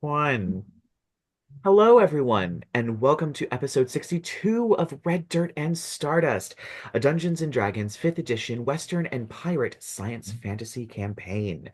One. Hello, everyone, and welcome to episode 62 of Red Dirt and Stardust, a Dungeons and Dragons 5th edition Western and Pirate science fantasy campaign.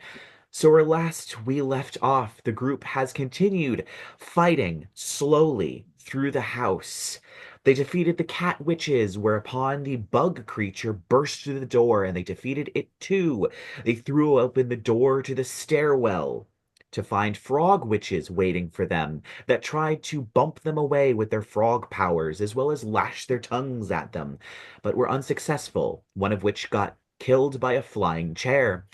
So, where last we left off, the group has continued fighting slowly through the house. They defeated the cat witches, whereupon the bug creature burst through the door and they defeated it too. They threw open the door to the stairwell to find frog witches waiting for them that tried to bump them away with their frog powers as well as lash their tongues at them, but were unsuccessful, one of which got killed by a flying chair.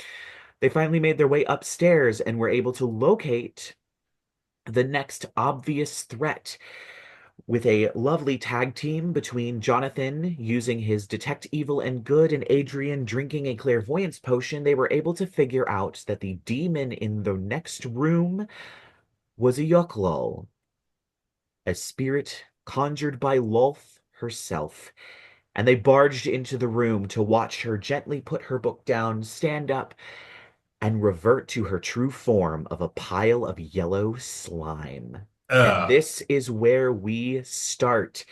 They finally made their way upstairs and were able to locate the next obvious threat with a lovely tag team between Jonathan using his detect evil and good and Adrien drinking a clairvoyance potion. They were able to figure out that the demon in the next room was a Yuklul, a spirit conjured by Lolth herself. And they barged into the room to watch her gently put her book down, stand up, and revert to her true form of a pile of yellow slime. And Ugh. this is where we start.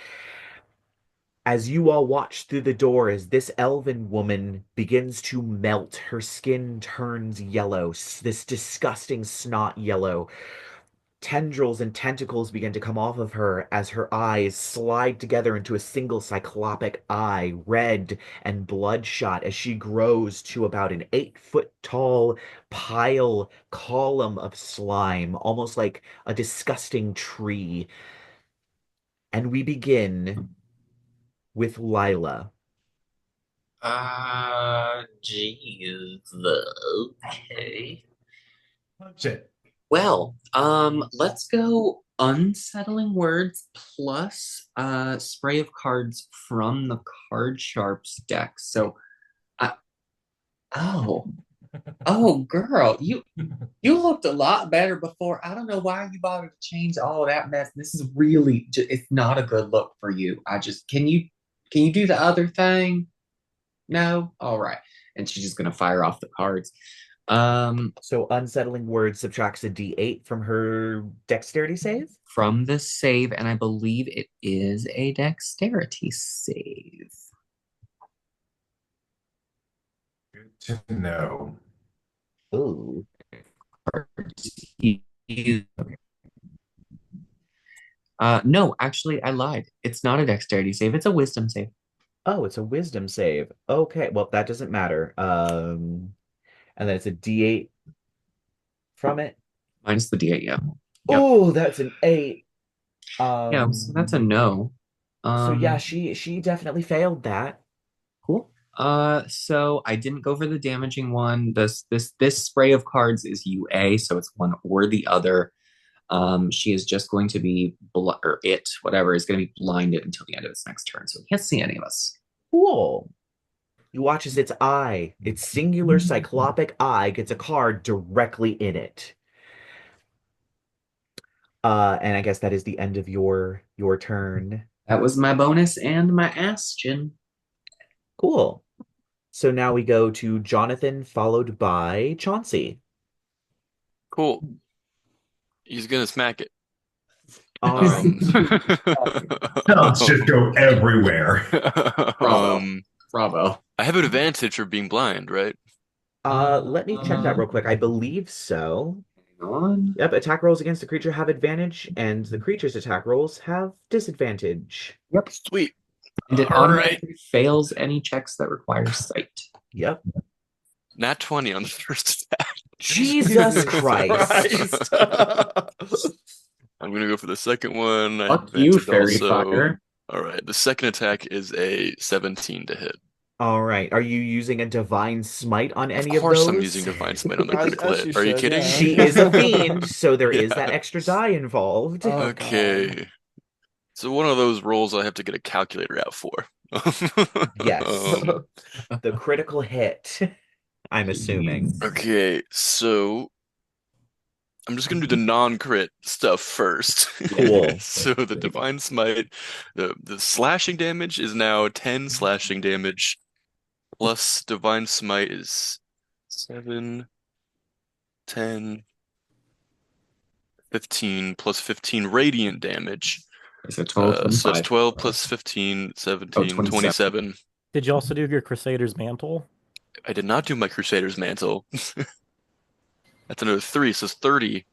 As you all watch through the door, as this elven woman begins to melt, her skin turns yellow, this disgusting snot yellow. Tendrils and tentacles begin to come off of her as her eyes slide together into a single cyclopic eye, red and bloodshot, as she grows to about an 8 foot tall column of slime, almost like a disgusting tree. And we begin with Lyla. Geez. Okay. Punch it. Well, let's go unsettling words plus spray of cards from the card sharps deck. So, uh, oh, oh, girl, you looked a lot better before. I don't know why you bothered to change all of that mess. This is really, it's not a good look for you. Can you do the other thing? No? All right. And she's just gonna fire off the cards. So unsettling words subtracts a d8 from her dexterity save? From the save, and I believe it is a dexterity save. Good to know. Ooh. No, actually, I lied. It's not a dexterity save, it's a wisdom save. Oh, it's a wisdom save. Okay, well, that doesn't matter. And then it's a d8 from it. Minus the D8, yeah. Yep. Oh, that's an 8. Yeah, so Um, that's a no. so yeah, Um, she definitely failed that. cool. So I didn't go for the damaging one. This spray of cards is UA, so it's one or the other. She is just going to be or it, whatever, is going to be blinded until the end of its next turn, so it can't see any of us. Cool. You watch as its eye, its singular cyclopic eye, gets a card directly in it. And I guess that is the end of your turn. That was my bonus and my action. Cool. So now we go to Jonathan, followed by Chauncey. Cool. He's gonna smack it. All right. Um, Let's just go everywhere. Bravo. um, Bravo. I have an advantage for being blind, right? Let me check that real quick. I believe so. Hang on. Yep, attack rolls against the creature have advantage, and the creature's attack rolls have disadvantage. Yep. Sweet. And it All right. automatically fails any checks that require sight. Yep. Nat 20 on the first attack. Jesus Christ. I'm gonna go for the second one. I have Fuck you, advantage fairy also. fire. All right. The second attack is a 17 to hit. All right. Are you using a divine smite on Of any of course, I'm those? using Divine Smite on the As, critical as you hit. Are you should, kidding? yeah. She is a fiend, so there is that Yeah. extra die involved. Oh, Okay. So one of those rolls I have to get a calculator out for. Yes. Um, The critical hit, I'm assuming. okay, so I'm just gonna do the non-crit stuff first. Cool. So the Divine Smite, the slashing damage is now 10 slashing damage, plus Divine Smite is 7, 10, 15 plus 15 radiant damage. It's a total of So that's 25. 12 plus 15, 17, 27. 27. Did you also do your Crusader's Mantle? I did not do my Crusader's Mantle. That's another 3, so it's 30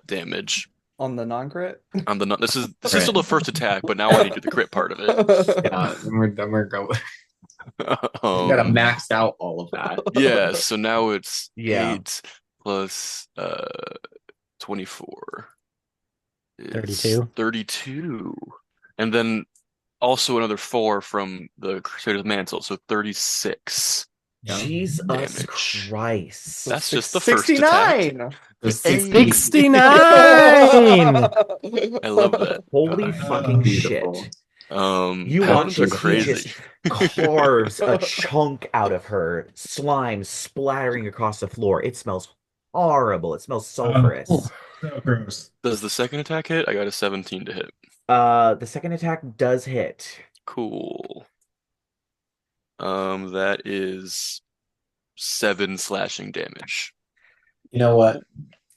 damage. On the non-crit? On the this is Crit. still the first attack, but now I need to do the crit part of it. Yeah, then we're going. You gotta Um, max out all of that. yeah, so now it's Yeah. 8 plus 24 is 32. 32. And then also another 4 from the Crusader's Mantle, so 36 Yeah. Jesus damage. Christ. That's just the first attack. 69. There's Hey. 69! I love that. Holy fucking Beautiful. shit. You You watch are as he crazy. just carves a chunk out of her, slime splattering across the floor. It smells horrible. It smells sulfurous. So gross. Does the second attack hit? I got a 17 to hit. The second attack does hit. Cool. That is 7 slashing damage. You know what?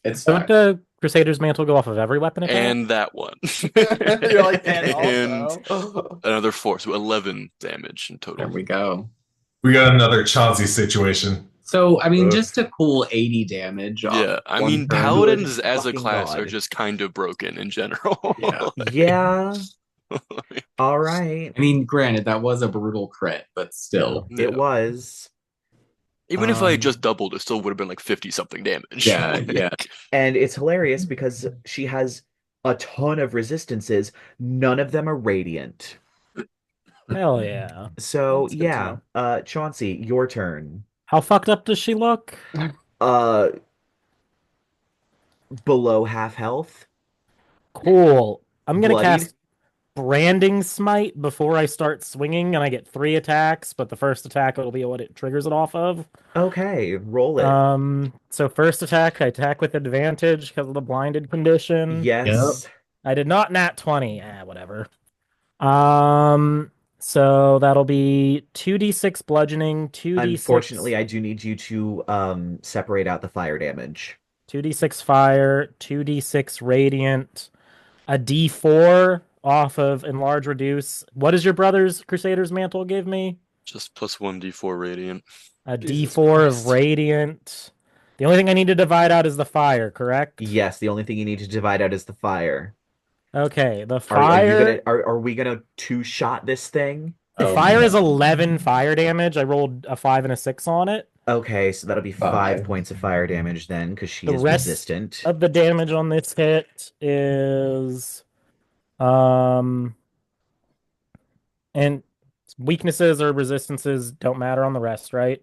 It's Don't the Crusader's Mantle go off of every weapon attack? And that one. You're like, and And also. another 4, so 11 damage in there total. we go. We got another Chauncey situation. So I mean, Ugh. just a cool 80 damage. off Yeah, I one mean, turn. paladins as a fucking class are God. just kind of broken in general. Yeah. Yeah. All right. I mean, granted, that was a brutal crit, but still. Yeah. It was. Even if I had Um, just doubled, it still would have been like 50 something damage. Yeah, yeah. And it's hilarious because she has a ton of resistances. None of them are radiant. Hell yeah. So That's good to yeah, Chauncey, your turn. How fucked up does she look? Uh, below half health, Cool. I'm gonna bloodied. cast Branding Smite before I start swinging, and I get 3 attacks, but the first attack will be what it triggers it off of. Okay, roll it. So first attack, I attack with advantage because of the blinded condition. Yes. I did not nat 20. Whatever. So that'll be 2d6 bludgeoning, 2d6. Unfortunately, I do need you to separate out the fire damage. 2d6 fire, 2d6 radiant, a d4 off of enlarge reduce. What does your brother's Crusader's Mantle give me? Just plus 1d4 radiant. A Jesus d4 Christ. of radiant. The only thing I need to divide out is the fire, correct? Yes, the only thing you need to divide out is the fire. Okay, the Are fire. are we gonna two-shot this thing? The Oh, fire no. is 11 fire damage. I rolled a 5 and a 6 on it. Okay, so that'll be 5 Five. points of fire damage then, because she The is rest resistant. Of the damage on this hit is and weaknesses or resistances don't matter on the rest, right?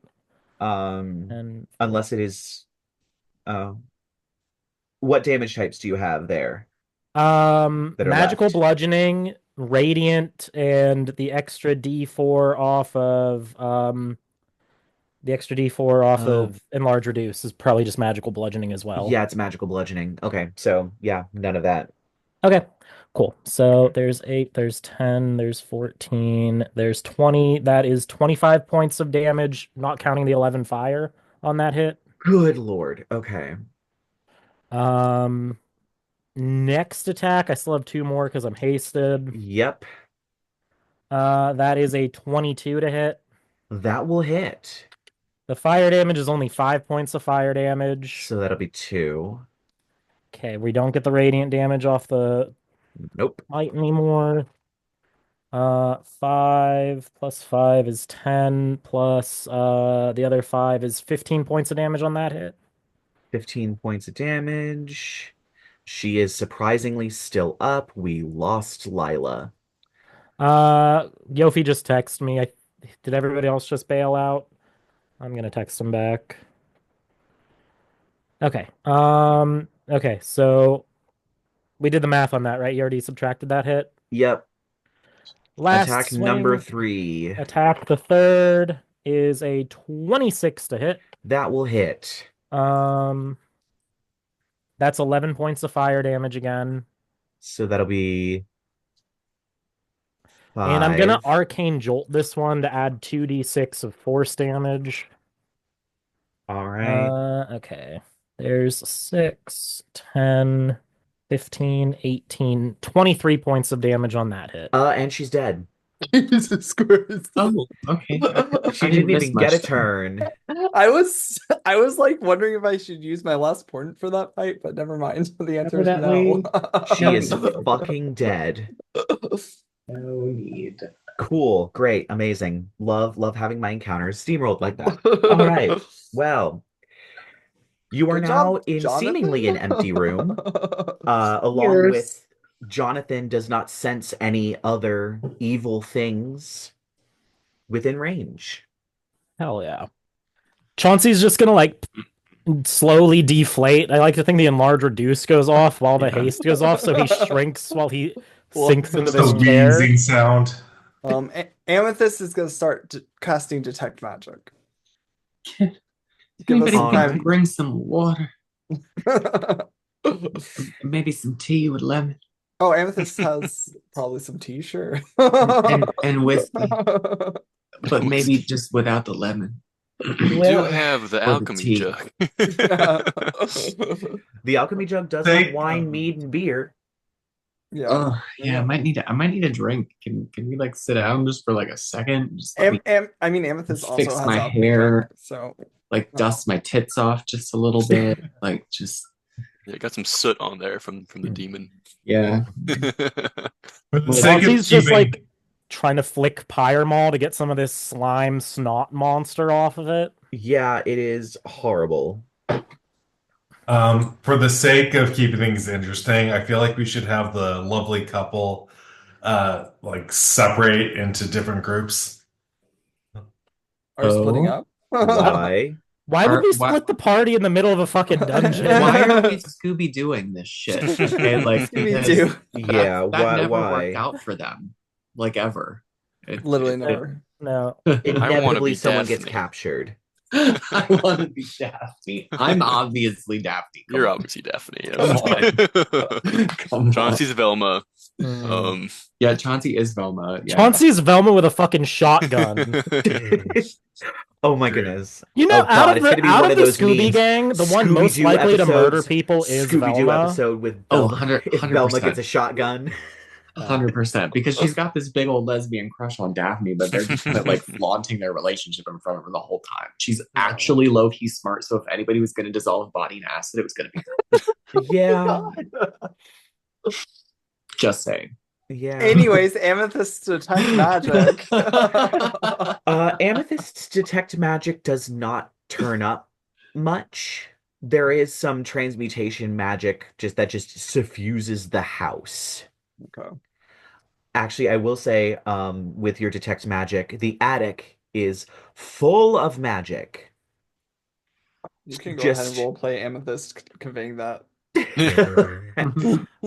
And Unless it is what damage types do you have there? are magical left? bludgeoning, radiant, and the extra D4 off of enlarge reduce is probably just magical bludgeoning as well. Yeah, it's magical bludgeoning. Okay, so yeah, none of that. Okay, cool. So there's 8, there's 10, there's 14, there's 20. That is 25 points of damage, not counting the 11 fire on that hit. Good Lord. Okay. Next attack, I still have 2 more because I'm hasted. Yep, That is a 22 to hit. that will hit. The fire damage is only 5 points of fire damage. So that'll be 2. Okay, we don't get the radiant damage off the Nope. light anymore. 5 plus 5 is 10, plus the other 5 is 15 points of damage on that hit. 15 points of damage. She is surprisingly still up. We lost Lyla. Yofi just texted me. Did everybody else just bail out? I'm gonna text him back. Okay. Okay, so we did the math on that, right? You already subtracted that hit. Yep. Last Attack swing, number 3. Attack the third is a 26 to hit. That will hit. That's 11 points of fire damage again. So that'll be 5. And I'm gonna Arcane Jolt this one to add 2d6 of force damage. All right. Okay. There's 6, 10, 15, 18, 23 points of damage on that hit. And she's dead. Jesus Christ. Oh, okay. She I didn't miss even get a much then. turn. I was like wondering if I should use my last point for that fight, but never mind. The answer is no. She is fucking dead. No need. Cool, great, amazing. Love having my encounters steamrolled like that. All right. Well, you are Good now job, in Jonathan. seemingly an empty room. Along with Jonathan does not sense any other evil things within range. Hell yeah. Chauncey's just gonna like slowly deflate. I like to think the enlarge reduce goes off while the haste goes off, so he shrinks while he sinks into It's this a chair. wheezing sound. Amethyst is going to start casting detect magic. Can Give us anybody some can time. bring some water? Maybe some tea with lemon Oh, Amethyst has probably some tea, sure. and whiskey, but maybe Whiskey. just without the lemon. We do Well- have the Or the alchemy tea. jug. The alchemy jug does They- have wine, mead, and beer. Yeah. Oh yeah, I might need a drink. Can we like sit down just for like a second? Just let me, I mean, Amethyst also Fix has my alchemy hair. jug, so like dust my tits off just a little bit. Like just Yeah, got some soot on there from the demon. yeah. For the sake of Chauncey's just keeping- like trying to flick Pyre Maul to get some of this slime snot monster off of it. Yeah, it is horrible. For the sake of keeping things interesting, I feel like we should have the lovely couple like separate into different groups. are splitting Oh. up. Why? Why would Are- we why- split the party in the middle of a fucking dungeon? Why are we Scooby doing this shit? And like Scooby-Doo. Yeah, that why? never Why? worked out for them, like ever. Literally never. No. Inevitably, be someone gets Daphne. captured. I want to be Daphne. I'm obviously Daphne. Come You're on. obviously Daphne. Come on. Come on. Chauncey's Velma. Mm. Yeah, Chauncey is Velma. Yeah. Chauncey's Velma with a fucking shotgun. Oh my goodness. You know, Oh God, it's gonna be one of the those Scooby memes. gang, the one most Scooby-Doo likely to murder episodes, people is Scooby-Doo Velma. episode with Oh, Velma. 100 If Velma 100%. gets a shotgun. 100%, because she's got this big old lesbian crush on Daphne, but they're just kind of like flaunting their relationship in front of her the whole time. She's actually low key smart, so if anybody was going to dissolve a body in acid, it was going to be Yeah. just saying. Yeah. Anyways, Amethyst detect magic. Amethyst's detect magic does not turn up much. There is some transmutation magic that just suffuses the house. Okay. Actually, I will say, with your detect magic, the attic is full of magic. You can go ahead Just- and roleplay Amethyst conveying that.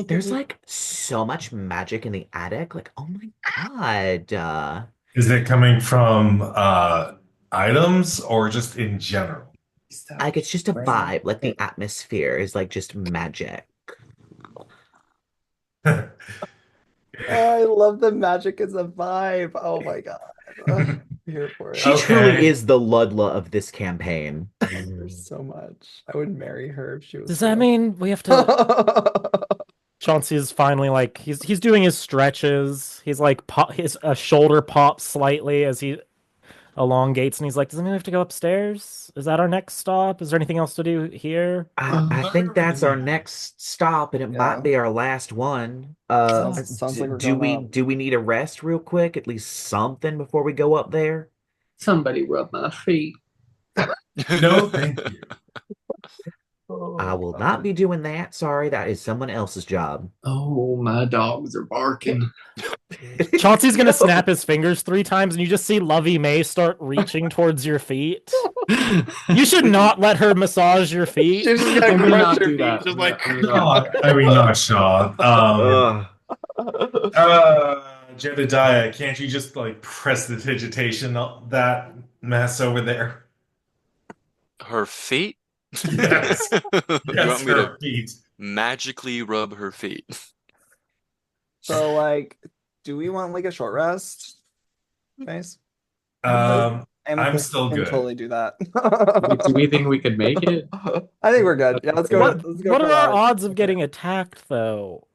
There's like so much magic in the attic. Like, oh my God. Is it coming from items or just in general? Like, it's just a vibe. Like, the atmosphere is like just magic. I love the magic is a vibe. Oh my god. I'm here for it. She Okay. truly is the Ludla of this campaign. There's so much. I would marry her if she was. Does that mean we have to? Chauncey's finally like he's doing his stretches. He's like his shoulder pops slightly as he elongates, and he's like, "Does that mean we have to go upstairs? Is that our next stop? Is there anything else to do here?" I think that's our next stop, and it Yeah. might be our last one. Sounds like we're do we going up. do we need a rest real quick? At least something before we go up there? Somebody rub my feet. No, thank you. I will not be doing that. Sorry, that is someone else's job. Oh, my dogs are barking. Chauncey's gonna snap his fingers 3 times, and you just see Lovey May start reaching towards your feet. You should not let her massage your feet. She's just I'm gonna gonna crush not her do feet, that. just like. I mean, not Shaw. Ugh. Jedidiah, can't you just like press the digitation that mess over there? Her feet? Yes. You Yes, want me to her feet. magically rub her feet? So like, do we want like a short rest? Nice. Um, Amethyst still can good. totally do that. Do we think we could make it? I think we're good. Yeah, let's go. What Let's go what for are our that. odds of getting attacked though?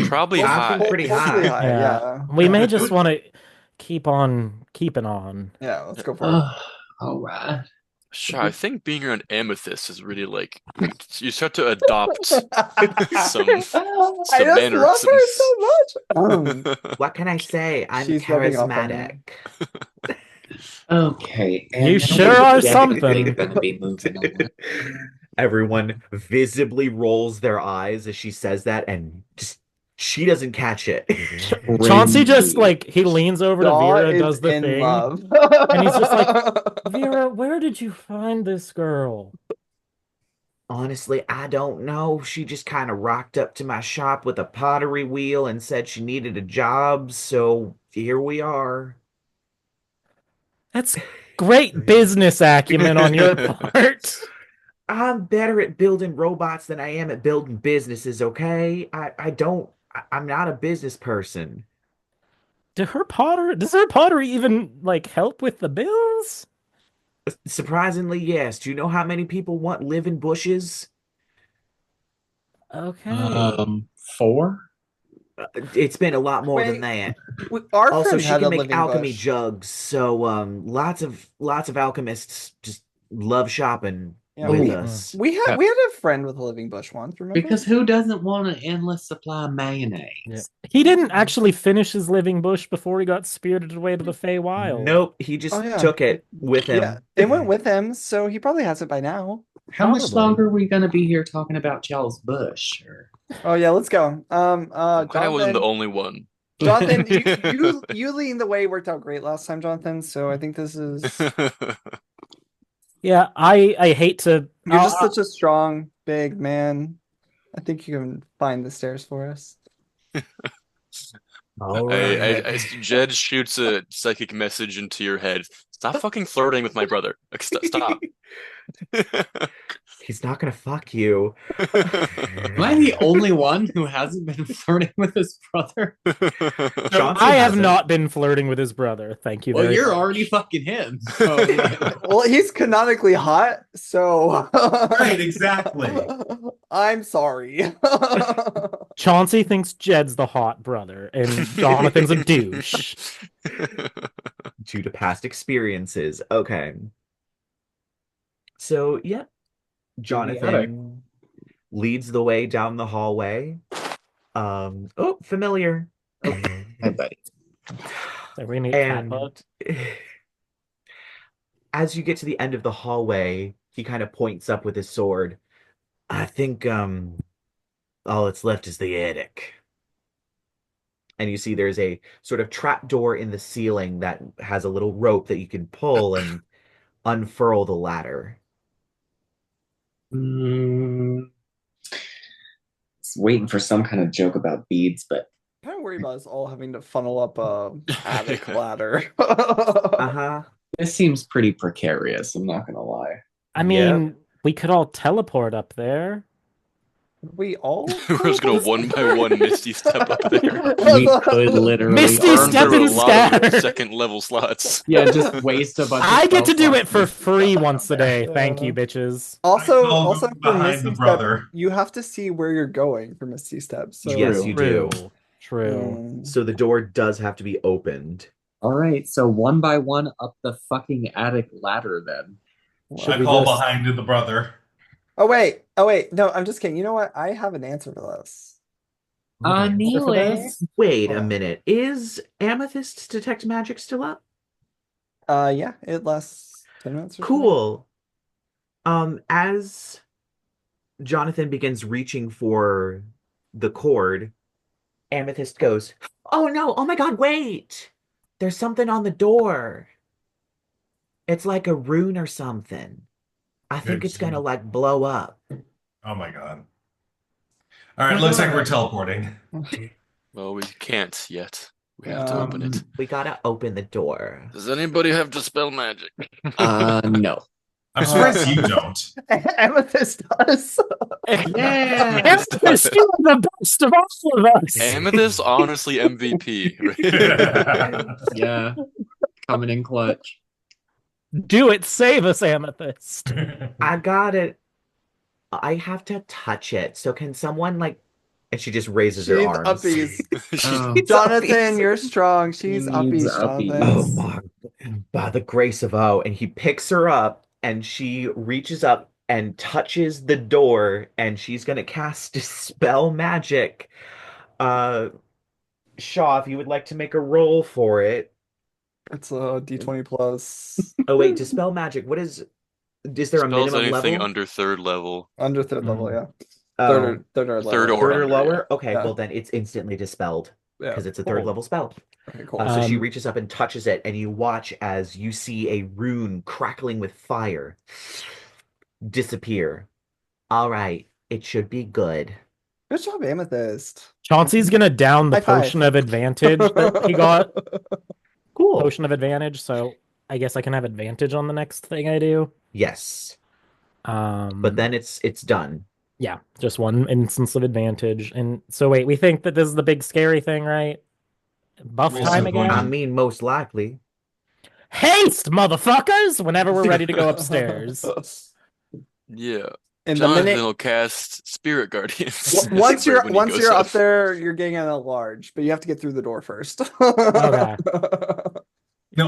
Probably Hopefully high. pretty Hopefully high. Yeah. We may just want to keep on keeping on. Yeah, let's go for it. All right. Sure, I think being around Amethyst is really like you start to adopt some I just love her mannerisms. so much. What can I say? I'm She's rubbing off on charismatic. Okay. You and sure we're are definitely something. Gonna be moving on. Everyone visibly rolls their eyes as she says that, and just she doesn't catch it. Chauncey just Cringy. like he leans over to Daw Vera, is does the in thing, love. and he's just like, Vera, where did you find this girl? Honestly, I don't know. She just kind of rocked up to my shop with a pottery wheel and said she needed a job, so here we are. That's great business acumen on your part. I'm better at building robots than I am at building businesses, okay? I'm not a business person. Does her pottery even like help with the bills? Surprisingly, yes. Do you know how many people want living bushes? Okay. 4? It's been a lot more than Wait, that. our Also, friend she had can a make living alchemy bush. jugs, so lots of alchemists just love shopping Yeah, with we- us. We had a friend with a living bush once. Remember? Because who doesn't want an endless supply of mayonnaise? Yeah. He didn't actually finish his living bush before he got spirited away to the Feywild. Nope, he just Oh, yeah. took it with him. Yeah, it went with him, so he probably has it by now. How much Probably. longer are we gonna be here talking about y'all's bush? Or... Oh yeah, let's go. I'm glad I wasn't the Jonathan, only one. Jonathan, you leading the way worked out great last time, Jonathan. So I think this is Yeah, I hate to. you're just such a strong, big man. I think you can find the stairs for us. All right. Jed shoots a psychic message into your head. Stop fucking flirting with my brother. Like, stop. He's not gonna fuck you. Am I the only one who hasn't been flirting with his brother? Chauncey I have hasn't. not been flirting with his brother. Thank you. Well, very you're much. already fucking him. So, like, Well, he's canonically hot, so Right, exactly. I'm sorry. Chauncey thinks Jed's the hot brother, and Jonathan's a douche. Due to past experiences. Okay. So, yeah. Jonathan leads the way down the hallway. Oh, familiar. Hi, buddy. So we need cat And bug. as you get to the end of the hallway, he kind of points up with his sword. I think all that's left is the attic. And you see there's a sort of trap door in the ceiling that has a little rope that you can pull and unfurl the ladder. It's waiting for some kind of joke about beads, but I'm kind of worried about us all having to funnel up a attic ladder. Uh-huh. this seems pretty precarious. I'm not gonna lie. I mean, we could all teleport up there. We all We're just gonna one by one Misty step up there. We could literally Misty Burn step through and a lot of scatter. second level slots. Yeah, just waste a bunch. I of get to spell do it slots. for free once a day. Thank Yeah. you, bitches. Also, I'll also go for behind Misty the Step, brother. you have to see where you're going for Misty Steps. So Yes, you do. True. So the door does have to be opened. All right, so one by one up the fucking attic ladder then. Should I we fall just- behind the brother. Oh wait. No, I'm just kidding. You know what? I have an answer for this. Neelis. Wait a Hold on. minute. Is Amethyst's detect magic still up? Yeah, it lasts 10 minutes or something. Cool. As Jonathan begins reaching for the cord, Amethyst goes, "Oh no, oh my god, wait! There's something on the door. It's like a rune or something. I think it's gonna like blow up." Oh my god. All right, looks like we're teleporting. Well, we can't yet. We have to open it. We gotta open the door. Does anybody have dispel magic? No. I'm surprised you don't. Amethyst does. Yeah. Amethyst, you're the best of all of us. Amethyst, honestly, MVP. Yeah. Coming in clutch. Do it. Save us, Amethyst. I got it. I have to touch it. So can someone like? And she just raises her She's arms. uppies. Oh. She's Jonathan, uppies. you're strong. She's He needs uppies, Jonathan. Oh uppies. my, by the grace of O. And he picks her up and she reaches up and touches the door and she's gonna cast Dispel Magic. Uh, Shaw, if you would like to make a roll for it. It's a D20 plus. Oh wait, Dispel Magic. What is there a Spells minimum anything level? under 3rd level. Under 3rd level, yeah. Oh, Third or Third level. or third or under, lower? Okay, Yeah. well then it's instantly dispelled Yeah. because it's a 3rd Cool. level spell. Okay, cool. So she Um, reaches up and touches it, and you watch as you see a rune crackling with fire disappear. All right, it should be good. Good job, Amethyst. Chauncey's gonna down the High five. potion of advantage that he got. Cool. Potion of advantage, so I guess I can have advantage on the next thing I do. Yes, But but then it's done. yeah, just one instance of advantage. And so wait, we think that this is the big scary thing, right? Buff We're time also going I again? mean, most likely. Haste, motherfuckers! Whenever we're ready to go upstairs. Yeah. In the Jonathan minute will cast Spirit Guardians. once you're when he goes up there, you're getting a large, but you have to get through the door first. Okay.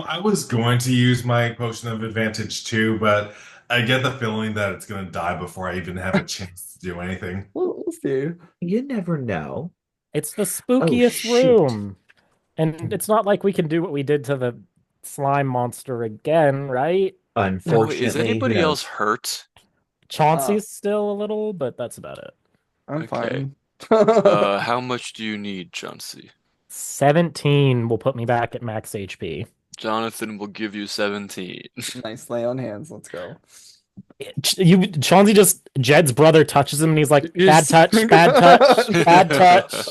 I was going to use my potion of advantage too, but I get the feeling that it's going to die before I even have a chance to do anything. We'll see. You never know. It's the spookiest shoot. room. And it's not like we can do what we did to the slime monster again, right? Unfortunately, Is who anybody knows? else hurt? Chauncey's still a little, but that's about it. I'm Okay. fine. How much do you need, Chauncey? 17 will put me back at max HP. Jonathan will give you 17. Nice lay on hands. Let's go. Chauncey Jed's brother touches him and he's like, bad touch, bad touch, bad touch.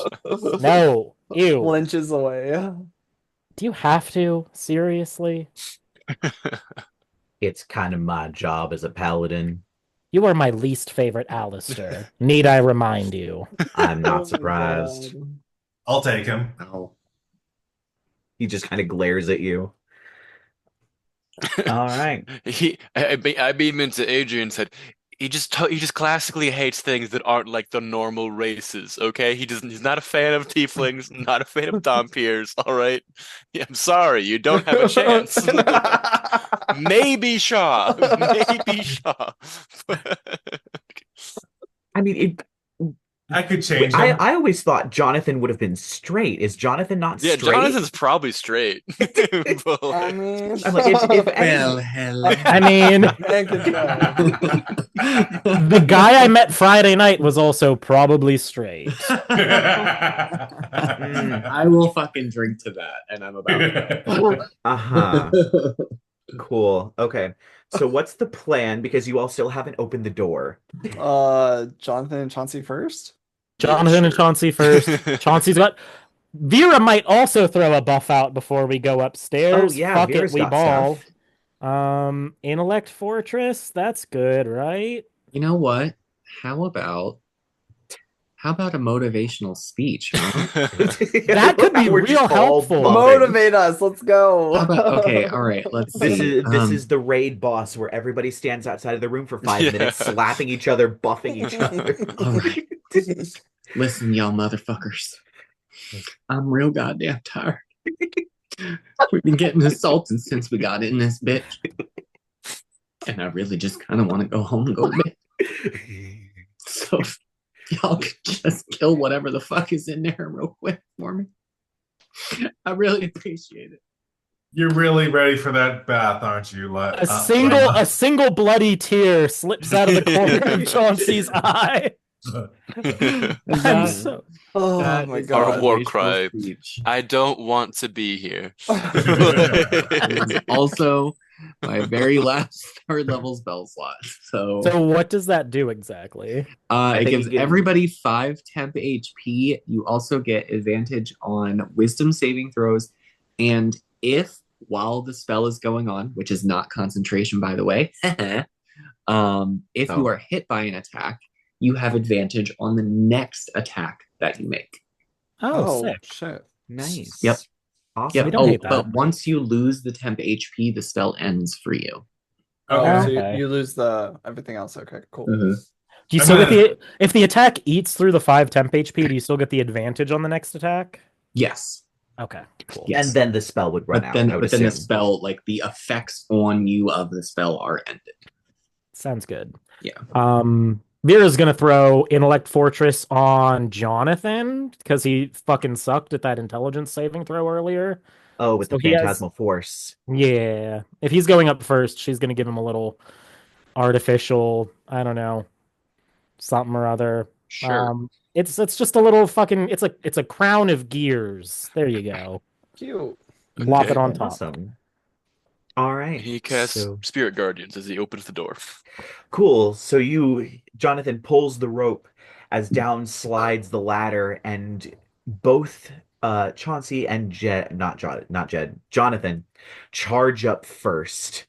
No, ew. Flinches away. Do you have to? Seriously? It's kind of my job as a paladin. You are my least favorite Alastor. Need I remind you? I'm Oh not my surprised. God. I'll take him. Ow. He just kind of glares at you. All right. I beat him into Adrien and said, he just classically hates things that aren't like the normal races, okay? He's not a fan of tieflings, not a fan of Dhampirs, all right? Yeah, I'm sorry, you don't have a chance. Maybe Shaw. Maybe Shaw. I mean, I could change I him. always thought Jonathan would have been straight. Is Jonathan not Yeah, straight? Jonathan's probably straight. But, I mean, I'm like, if Well, any, hello. I mean, man can try. the guy I met Friday night was also probably straight. I will fucking drink to that, and I'm about to uh-huh. go. Cool. Okay. So what's the plan? Because you all still haven't opened the door. Jonathan and Chauncey first. Jonathan and sure. Chauncey first. Chauncey's got. Vera might also throw a buff out before we go upstairs. Oh, yeah, Fuck Vera's it, we got ball. stuff. Intellect Fortress. That's good, right? You know what? How about a motivational speech? Huh? That could be We're real just all helpful. buffing. Motivate us. Let's go. How about, okay, all right, let's This see. is the raid boss where everybody stands outside of the room for 5 Yeah. minutes, slapping each other, buffing each other. All right. Listen, y'all motherfuckers. I'm real goddamn tired. We've been getting assaulted since we got in this bitch. And I really just kind of want to go home and go to bed. So if y'all could just kill whatever the fuck is in there real quick for me. I really appreciate it. You're really ready for that bath, aren't you? A single bloody tear slips out of the corner of Chauncey's eye. I'm so Oh That my is Our god. our war motivational cry. speech. I don't want to be here. That is also my very last 3rd level spell slot. So what does that do exactly? I it think gives you get- everybody 5 temp HP. You also get advantage on wisdom saving throws. And if while the spell is going on, which is not concentration, by the way, if you are hit by an attack, you have advantage on the next attack that you make. Oh, sick. shit. Nice. Yep. Awesome. Yeah. We don't hate that. But once you lose the temp HP, the spell ends for you. Oh, Okay. so Okay. you lose the everything else. Okay, cool. Mhm. Do you I'm still get gonna- if the attack eats through the 5 temp HP, do you still get the advantage on the next attack? Yes. Okay, cool. Yes. And then the spell would run But out, then, I would but then the assume. spell, like the effects on you of the spell, are ended. Sounds good. Yeah. Vera's gonna throw Intellect Fortress on Jonathan because he fucking sucked at that intelligence saving throw earlier. Oh, with So the he has- phantasmal force. Yeah. If he's going up first, she's gonna give him a little artificial, I don't know, something or other. Sure. It's just a little fucking it's a crown of gears. There you go. Cute. Plop Okay. it on top. Awesome. All right. He casts So Spirit Guardians as he opens the door. cool. So Jonathan pulls the rope as down slides the ladder, and both Chauncey and Jonathan charge up first.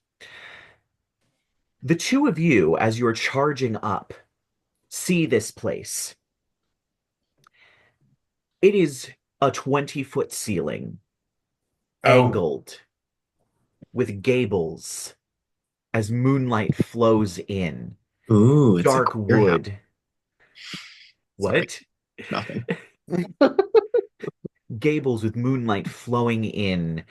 The two of you, as you're charging up, see this place. It is a 20-foot ceiling, Oh, angled, with gables as moonlight flows in. Ooh, it's Dark a queer house. wood. What? Nothing. Gables with moonlight flowing in.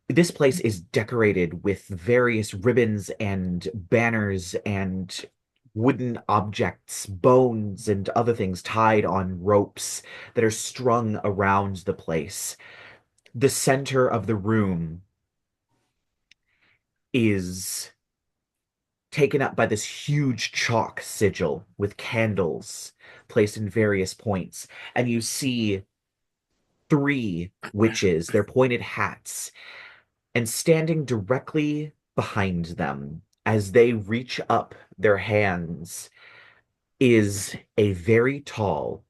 This place is decorated with various ribbons and banners and wooden objects, bones and other things tied on ropes that are strung around the place. The center of the room is taken up by this huge chalk sigil with candles placed in various points. And you see 3 witches, their pointed hats, and standing directly behind them as they reach up their hands is a very tall,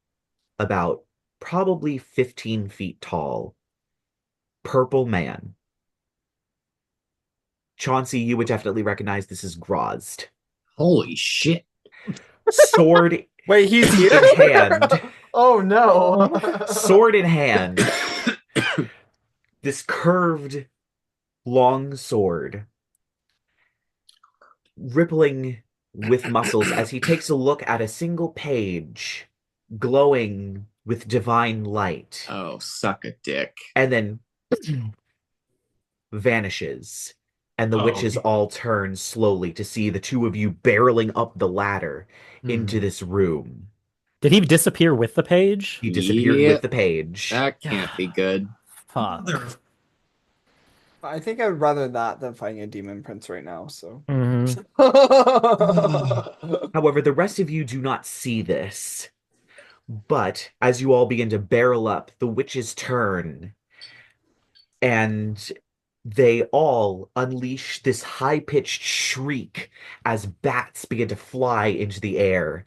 about probably 15 feet tall, purple man. Chauncey, you would definitely recognize this is Grozd. Holy shit. Sword Wait, he's here? in hand. Oh no. Sword in hand. This curved, long sword, rippling with muscles as he takes a look at a single page, glowing with divine light, Oh, suck a dick. and then vanishes. And the Oh. witches all turn slowly to see the two of you barreling up the ladder into this room. Did he disappear with the page? He disappeared Yep. with the page. That can't be good. Fuck. I think I would rather that than fighting a demon prince right now, so. Mhm. However, the rest of you do not see this. But as you all begin to barrel up, the witches turn and they all unleash this high-pitched shriek as bats begin to fly into the air,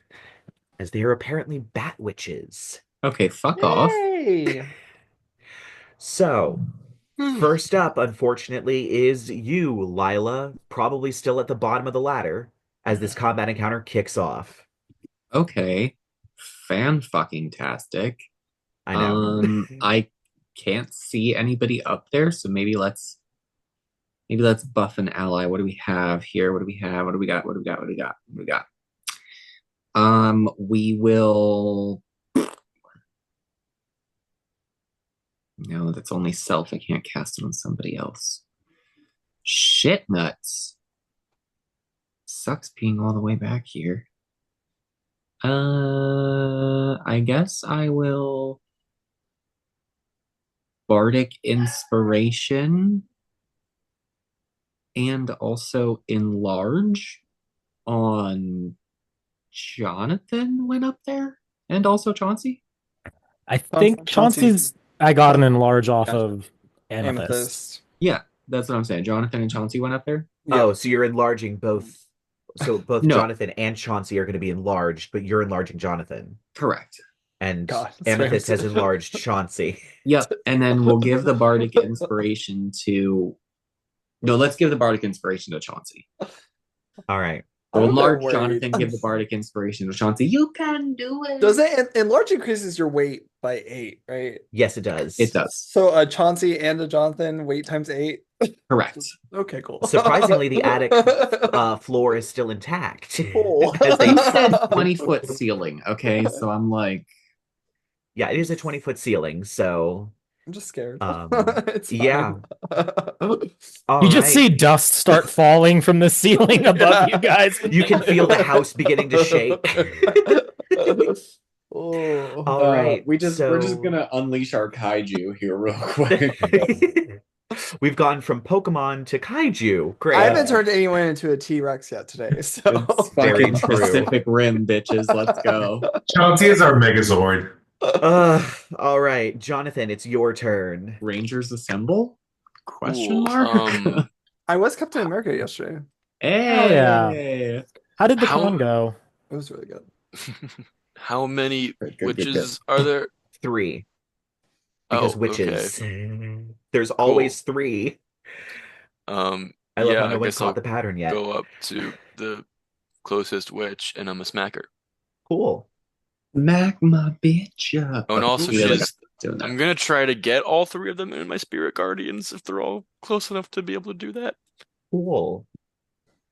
as they are apparently bat witches. Okay, fuck off. Yay! So, first up, unfortunately, is you, Lyla, probably still at the bottom of the ladder as this combat encounter kicks off. Okay. Fan-fucking-tastic. I know. I can't see anybody up there, so maybe let's buff an ally. What do we have here? What do we have? What do we got? What do we got? What do we got? What do we got? We will. No, that's only self. I can't cast it on somebody else. Shit nuts. Sucks being all the way back here. I guess I will Bardic Inspiration and also Enlarge on Jonathan went up there, and also Chauncey. I think Chauncey's. I got an enlarge off Gotcha. of Amethyst. Yeah, that's what I'm saying. Jonathan and Chauncey went up there. Oh, so you're enlarging both. So both No. Jonathan and Chauncey are going to be enlarged, but you're enlarging Jonathan. Correct. And God, that's Amethyst right. has enlarged Chauncey. Yep. And then we'll give the Bardic Inspiration to. No, let's give the Bardic Inspiration to Chauncey. All right. We'll I'm enlarge worried. Jonathan, give the Bardic Inspiration to Chauncey. You can do it. Does it enlarge increases your weight by 8, right? Yes, it does. It does. So a Chauncey and a Jonathan weight times 8. Correct. Okay, cool. Surprisingly, the attic floor is still intact. Cool. As they You said 20-foot ceiling, okay? So I'm like, Yeah, it is a 20-foot ceiling, so I'm just scared. It's yeah. fine. All You just right. see dust start falling from the ceiling above you guys. You can feel the house beginning to shake. Oh. All right. we're just gonna unleash our kaiju here real quick. We've gone from Pokemon to Kaiju. Great. I haven't turned anyone into a T-Rex yet today, so It's Very fucking true. Pacific Rim, bitches. Let's go. Chauncey is our Megazord. All right, Jonathan, it's your turn. Rangers assemble? Question Cool. mark? I was Captain America yesterday. Hey. How did the How- con go? It was really good. How many Good, good, witches are there? 3. Because Oh, witches. There's always 3. I love yeah, how I no one's guess caught I'll the pattern yet. go up to the closest witch, and I'm a smacker. Cool. Mac my bitch up. Oh, and also we really she's- gotta doing that. I'm gonna try to get all 3 of them in my spirit guardians if they're all close enough to be able to do that. Cool.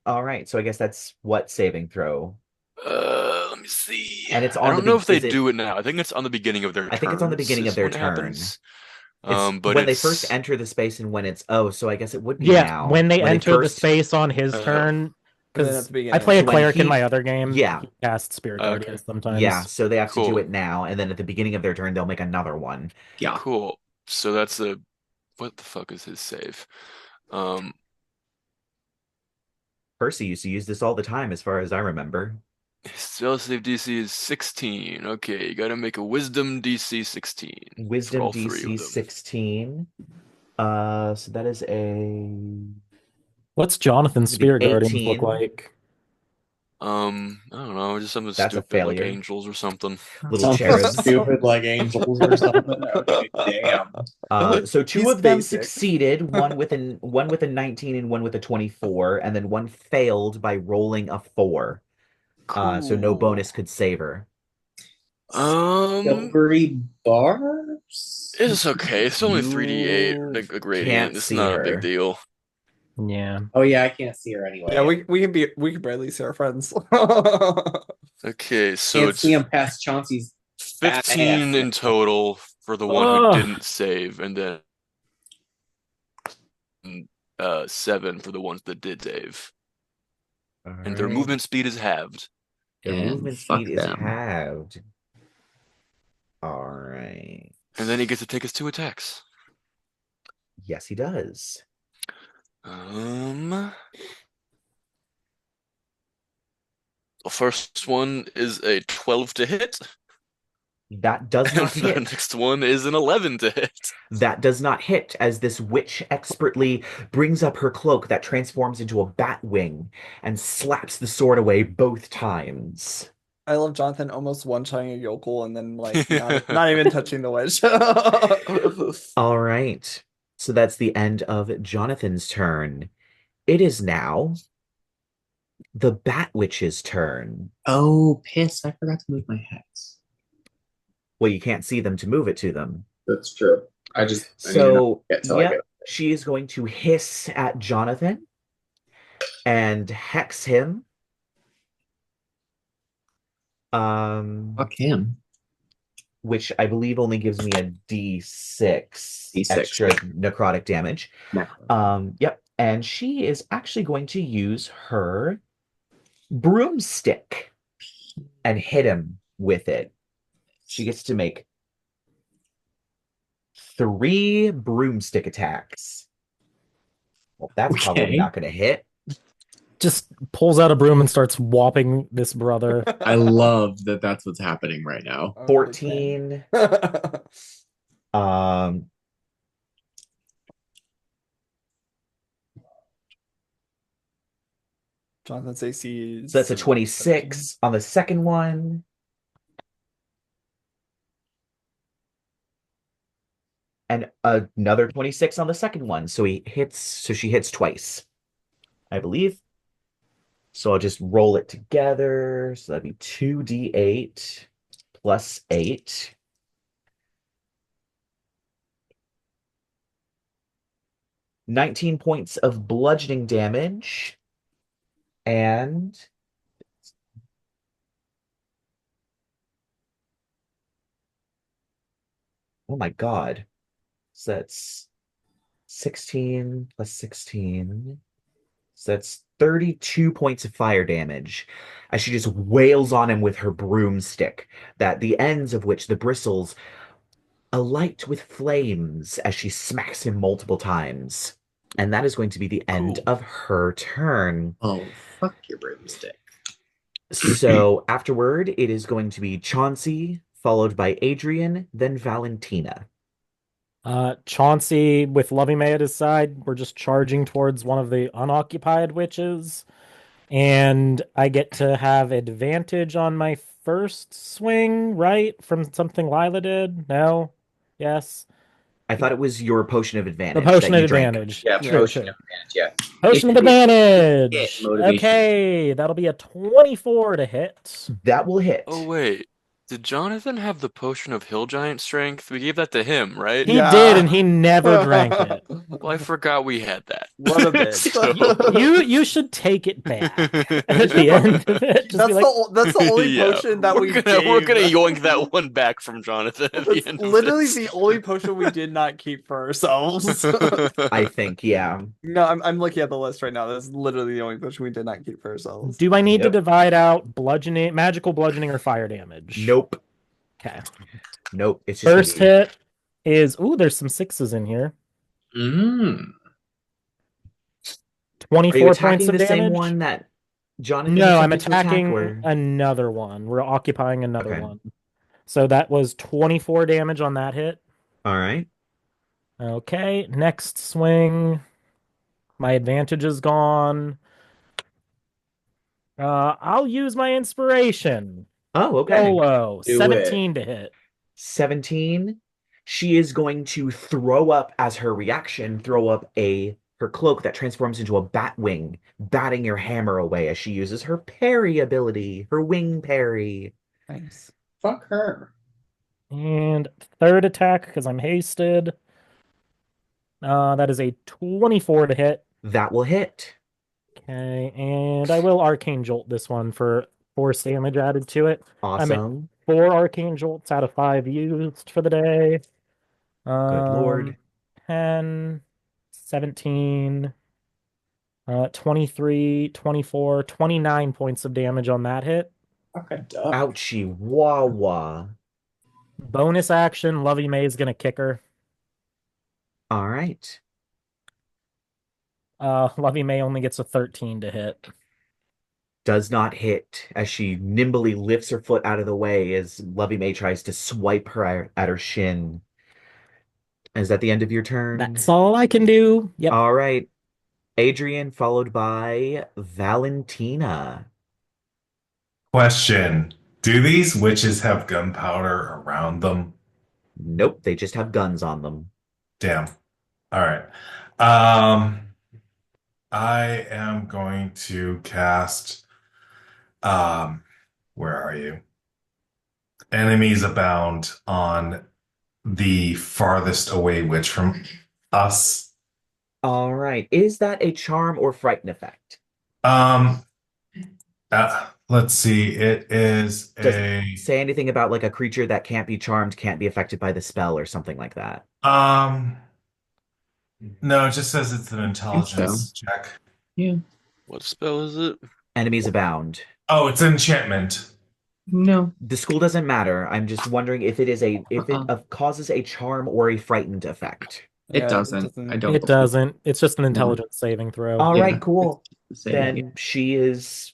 All right, so I guess that's what saving throw. Let me see. And it's I on don't the know if they is it- do it now. I think it's on the beginning of their I think it's on the turns beginning of is their when it turn. happens. It's But when they it's first enter the space and when it's so I guess it would be Yeah, now. when they enter the first- space on his Oh. turn, And then at because the beginning. I play a So when cleric in he- my other game. Yeah. He casts Spirit Okay. Guardians sometimes. Yeah, so they have to do Cool. it now, and then at the beginning of their turn they'll make another one. Yeah. Cool. So that's what the fuck is his save? Percy used to use this all the time, as far as I remember. His spell save DC is 16. Okay, you gotta make a Wisdom DC 16 for Wisdom all 3 of DC them. 16. So that is a What's Jonathan's It'd be Spirit Guardians 18. look like? I don't know, just something That's a stupid like failure. angels or something. little Something cherubs. stupid like angels or something. Okay, damn. So 2 He's of them basic. succeeded, one with a 19 and one with a 24, and then one failed by rolling a 4. So no Cool. bonus could save her. Silvery bars? It's okay. It's only 3d8 You like a gradient. can't It's see not a her. big deal. Yeah. Oh yeah, I can't see her anyway. Yeah, we can barely see our friends. Okay, so can't it's see him past Chauncey's fat 15 ass. in total for the one Ugh. who didn't save, and then 7 for the ones that did save. And their Alright. movement speed is halved. Their And movement fuck speed is them. halved. Alright. And then he gets to take his 2 attacks. Yes, he does. The first one is a 12 to hit. That does And not the hit. next one is an 11 to hit. That does not hit, as this witch expertly brings up her cloak that transforms into a bat wing and slaps the sword away both times. I love Jonathan almost one-shotting a yokel and then like not even touching the wedge. All right. So that's the end of Jonathan's turn. It is now the Bat Witch's turn. Oh, piss! I forgot to move my hex. Well, you can't see them to move it to them. That's true. I need to So, get till I yep, get she is going to hiss at Jonathan and hex him. Fuck him. Which I believe only gives me a D6 D6. extra necrotic damage. No. Yep. And she is actually going to use her broomstick and hit him with it. She gets to make 3 broomstick attacks. Well, that's probably Okay. not going to hit. Just pulls out a broom and starts whopping this brother. I love that that's what's happening right now. 14. Jonathan's AC is So that's a 26 on the second one. And another 26 on the second one. So she hits twice, I believe. So I'll just roll it together. So that'd be 2d8 plus 8. 19 points of bludgeoning damage. And oh my God. So that's 16 plus 16. So that's 32 points of fire damage as she just wails on him with her broomstick, that the ends of which the bristles alight with flames as she smacks him multiple times. And that is going to be the end Cool. of her turn. Oh, fuck your broomstick. So afterward, it is going to be Chauncey, followed by Adrien, then Valentina. Chauncey with Lovey May at his side, we're just charging towards one of the unoccupied witches. And I get to have advantage on my first swing, right? From something Lyla did? No? Yes? I thought it was your potion of The advantage potion that of you drank. advantage. Yeah, True, potion true. of advantage, yeah. Potion of If- advantage. Yeah, motivation. Okay, that'll be a 24 to hit. That will hit. Oh wait, did Jonathan have the potion of hill giant strength? We gave that to him, right? He did, and he never drank it. Well, I forgot we had that. What a bitch. So- You should take it back at the end of it. Just That's be like, that's the only Yeah, potion that we're gonna gave. yoink that one back from Jonathan at the That's end of literally this. the only potion we did not keep for ourselves. I think, yeah. No, I'm looking at the list right now. That's literally the only potion we did not keep for ourselves. do I need to Yep. divide out bludgeoning, magical bludgeoning, or fire damage? Nope. Okay. Nope. It's just First gonna hit is there's some sixes in here. Mm. be... Are you 24 attacking points of the damage. same one that Jonathan No, I'm attempted to attack, attacking or... another one. We're occupying another Okay. one. So that was 24 damage on that hit. All right. Okay, next swing. My advantage is gone. I'll use my inspiration. Oh, okay. Solo, Do 17 to hit. 17. She is going to throw up as her reaction, her cloak that transforms into a bat wing, batting your hammer away as she uses her parry ability, her wing parry. Nice. Fuck her. And third attack because I'm hasted. That is a 24 to hit. That will hit. Okay, and I will Arcane Jolt this one for force damage added to it. Awesome. 4 Arcane Jolts out of 5 used for the day. Good Lord. 10, 17, 23, 24, 29 points of damage on that hit. Fuck a duck. Ouchie wah. Bonus action, Lovey May is gonna kick her. All right. Lovey May only gets a 13 to hit. Does not hit as she nimbly lifts her foot out of the way as Lovey May tries to swipe her at her shin. Is that the end of your turn? That's all I can do. Yep. All right. Adrien, followed by Valentina. Question. Do these witches have gunpowder around them? Nope, they just have guns on them. Damn. All right. I am going to cast where are you? Enemies abound on the farthest away witch from us. All right. Is that a charm or frighten effect? Let's see. It is Does it say anything about like a creature that can't be charmed, can't be affected by the spell or something like that? No, it just says it's an intelligence check. Yeah. What spell is it? Enemies abound. Oh, it's enchantment. No. The school doesn't matter. I'm just wondering if it causes a charm or a frightened effect. It doesn't. I don't. It doesn't. It's just an intelligence saving throw. All Yeah. right, cool. Say Then it. she is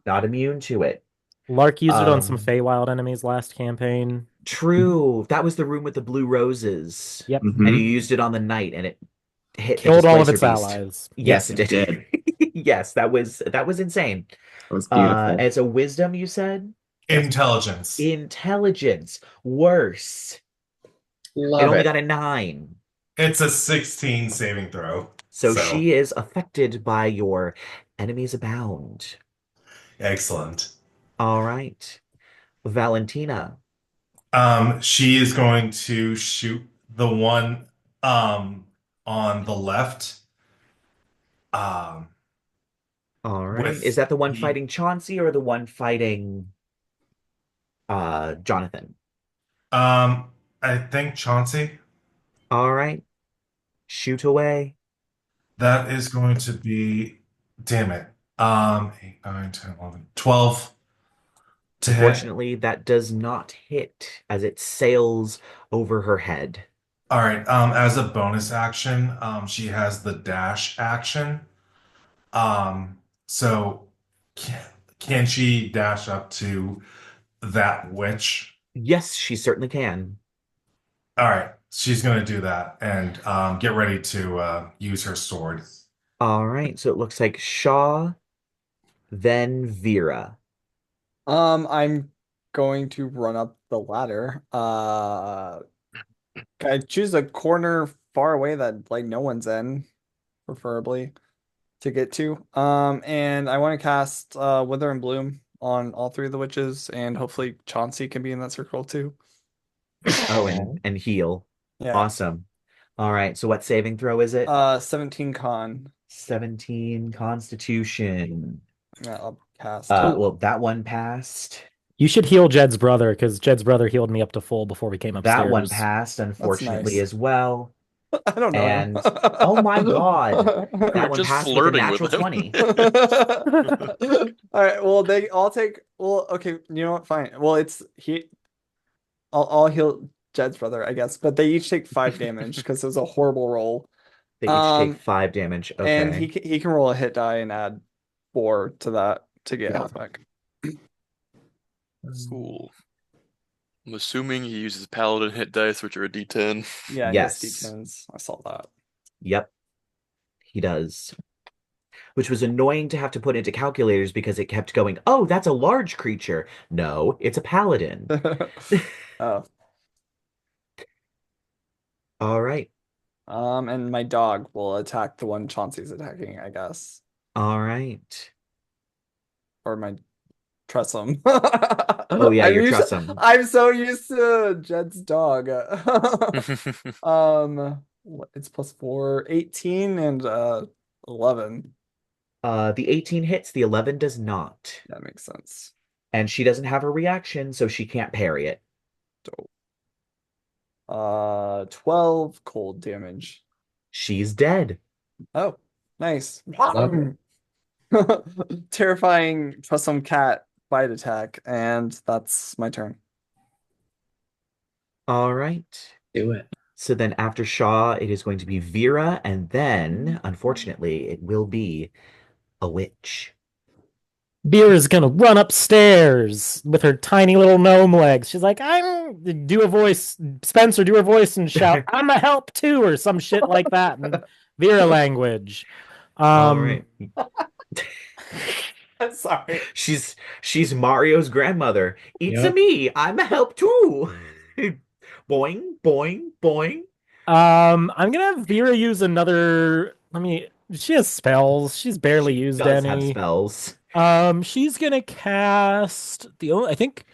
not immune to it. Lark used it on some Um, Feywild enemies last campaign. True. That was the room with the blue roses. Yep. Mhm. And you used it on the knight and it hit the Killed all of its Displacer Beast. allies. Yes, Yes, it it did. Yes, that was insane. That was beautiful. As a wisdom, you said? Intelligence. Intelligence. Worse. It Love only it. got a 9. It's a 16 saving throw. So she is affected by your enemies abound. Excellent. All right. Valentina. She is going to shoot the one on the left Um, All right. Is with that the one the fighting Chauncey or the one fighting Jonathan? I think Chauncey. All right. Shoot away. That is going to be, damn it. 8, 9, 10, 11, 12 to hit. Unfortunately, that does not hit as it sails over her head. All right. As a bonus action, she has the dash action. So can, can she dash up to that witch? Yes, she certainly can. All right. She's gonna do that and get ready to use her sword. All right. So it looks like Shaw, then Vera. I'm going to run up the ladder. Can I choose a corner far away that like no one's in, preferably to get to? And I want to cast Wither and Bloom on all three of the witches, and hopefully Chauncey can be in that circle too. Oh, and heal. Yeah. Awesome. All right. So what saving throw is it? 17 con. 17 Constitution. Yeah, I'll cast it. Well, that one passed. You should heal Jed's brother, because Jed's brother healed me up to full before we came That one upstairs. passed, unfortunately, nice. as well. I don't know him. And oh my God, that You're one just passed with a flirting with natural him. 20. All right, well they all take well, okay, you know what? Fine. Well, it's he I'll heal Jed's brother, I guess, but they each take 5 damage because it was a horrible roll. They each take 5 damage. And Okay. he can roll a hit die and add 4 to that to get Yeah. health back. Cool. I'm assuming he uses paladin hit dice, which are a D10. Yeah, Yes. he has D10s. I saw that. Yep, he does. Which was annoying to have to put into calculators because it kept going, oh, that's a large creature. No, it's a paladin. Oh. All right. And my dog will attack the one Chauncey's attacking, I guess. All right. Or my Tressum. Oh yeah, your Tressum. I'm so used to Jed's dog. It's +4, 18 and 11. The 18 hits, the 11 does not. That makes sense. And she doesn't have a reaction, so she can't parry it. Dope. 12 cold damage. She's dead. Oh, nice. Terrifying Tressum cat bite attack, and that's my turn. All right. Do it. So then after Shaw, it is going to be Vera, and then, unfortunately, it will be a witch. Vera's gonna run upstairs with her tiny little gnome legs. She's like, do a voice, Spencer, do her voice and shout, I'm a help too, or some shit like that in Vera language. All right. I'm sorry. She's Mario's grandmother. It's a me. I'm a help too. Boing, boing, boing. I'm gonna have Vera use another. She has spells. She's barely used Does any. have spells. She's gonna cast the only. I think.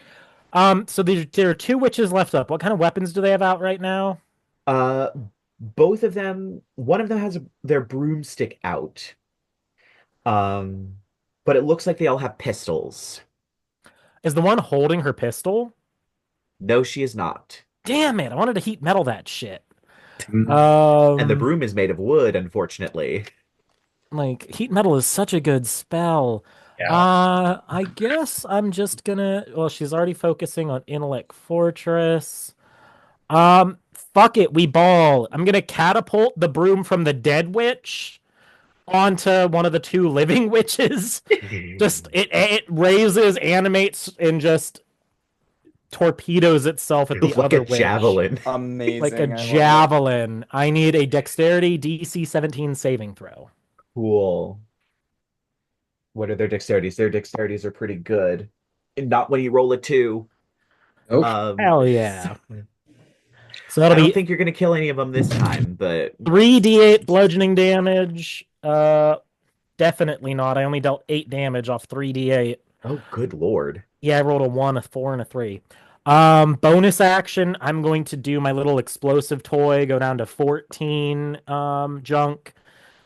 So there are 2 witches left up. What kind of weapons do they have out right now? Both of them. One of them has their broomstick out. But it looks like they all have pistols. Is the one holding her pistol? No, she is not. Damn it! I wanted to heat metal that shit. And the broom is made of wood, unfortunately. Like, heat metal is such a good spell. Yeah. I guess I'm just gonna. Well, she's already focusing on Intellect Fortress. Fuck it, we ball. I'm gonna catapult the broom from the dead witch onto one of the 2 living witches. Just it raises, animates, and just torpedoes itself at the like other a witch. javelin. Amazing. Like a I love it. javelin. I need a dexterity DC 17 saving throw. Cool. What are their dexterities? Their dexterities are pretty good. And not when you roll a 2. Hell yeah. So I that'll don't be think you're gonna kill any of them this time, but 3d8 bludgeoning damage. Definitely not. I only dealt 8 damage off 3d8. oh, good lord. Yeah, I rolled a 1, a 4, and a 3. Bonus action, I'm going to do my little explosive toy, go down to 14 junk,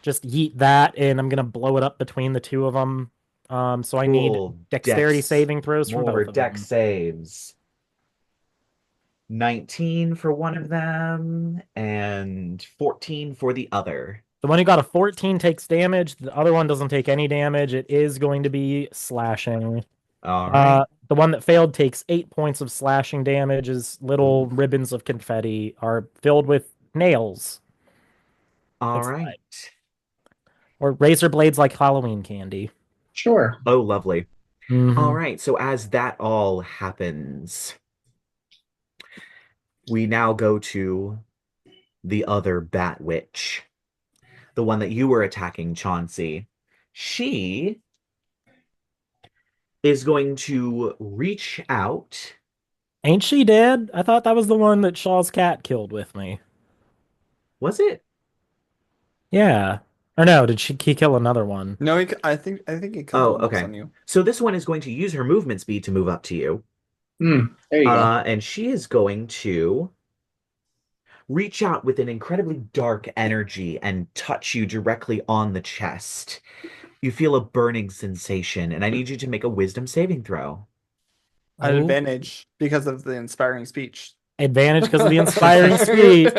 just yeet that, and I'm gonna blow it up between the two of them. So I need Cool. dexterity Dex. saving throws from More both of dex them. saves. 19 for one of them and 14 for the other. The one who got a 14 takes damage. The other one doesn't take any damage. It is going to be slashing. All right. The one that failed takes 8 points of slashing damage. As little ribbons of confetti are filled with nails. All It's right. like- or razor blades like Halloween candy. Sure. Oh, lovely. Mhm. All right. So as that all happens, we now go to the other Bat Witch, the one that you were attacking, Chauncey. She is going to reach out. Ain't she dead? I thought that was the one that Shaw's cat killed with me. Was it? Yeah. Or no, did he kill another one? No, I think it comes Oh, almost okay. on you. So this one is going to use her movement speed to move up to you. There you go. And she is going to reach out with an incredibly dark energy and touch you directly on the chest. You feel a burning sensation, and I need you to make a wisdom saving throw. At Oh. advantage because of the inspiring speech. Advantage because of the inspiring speech.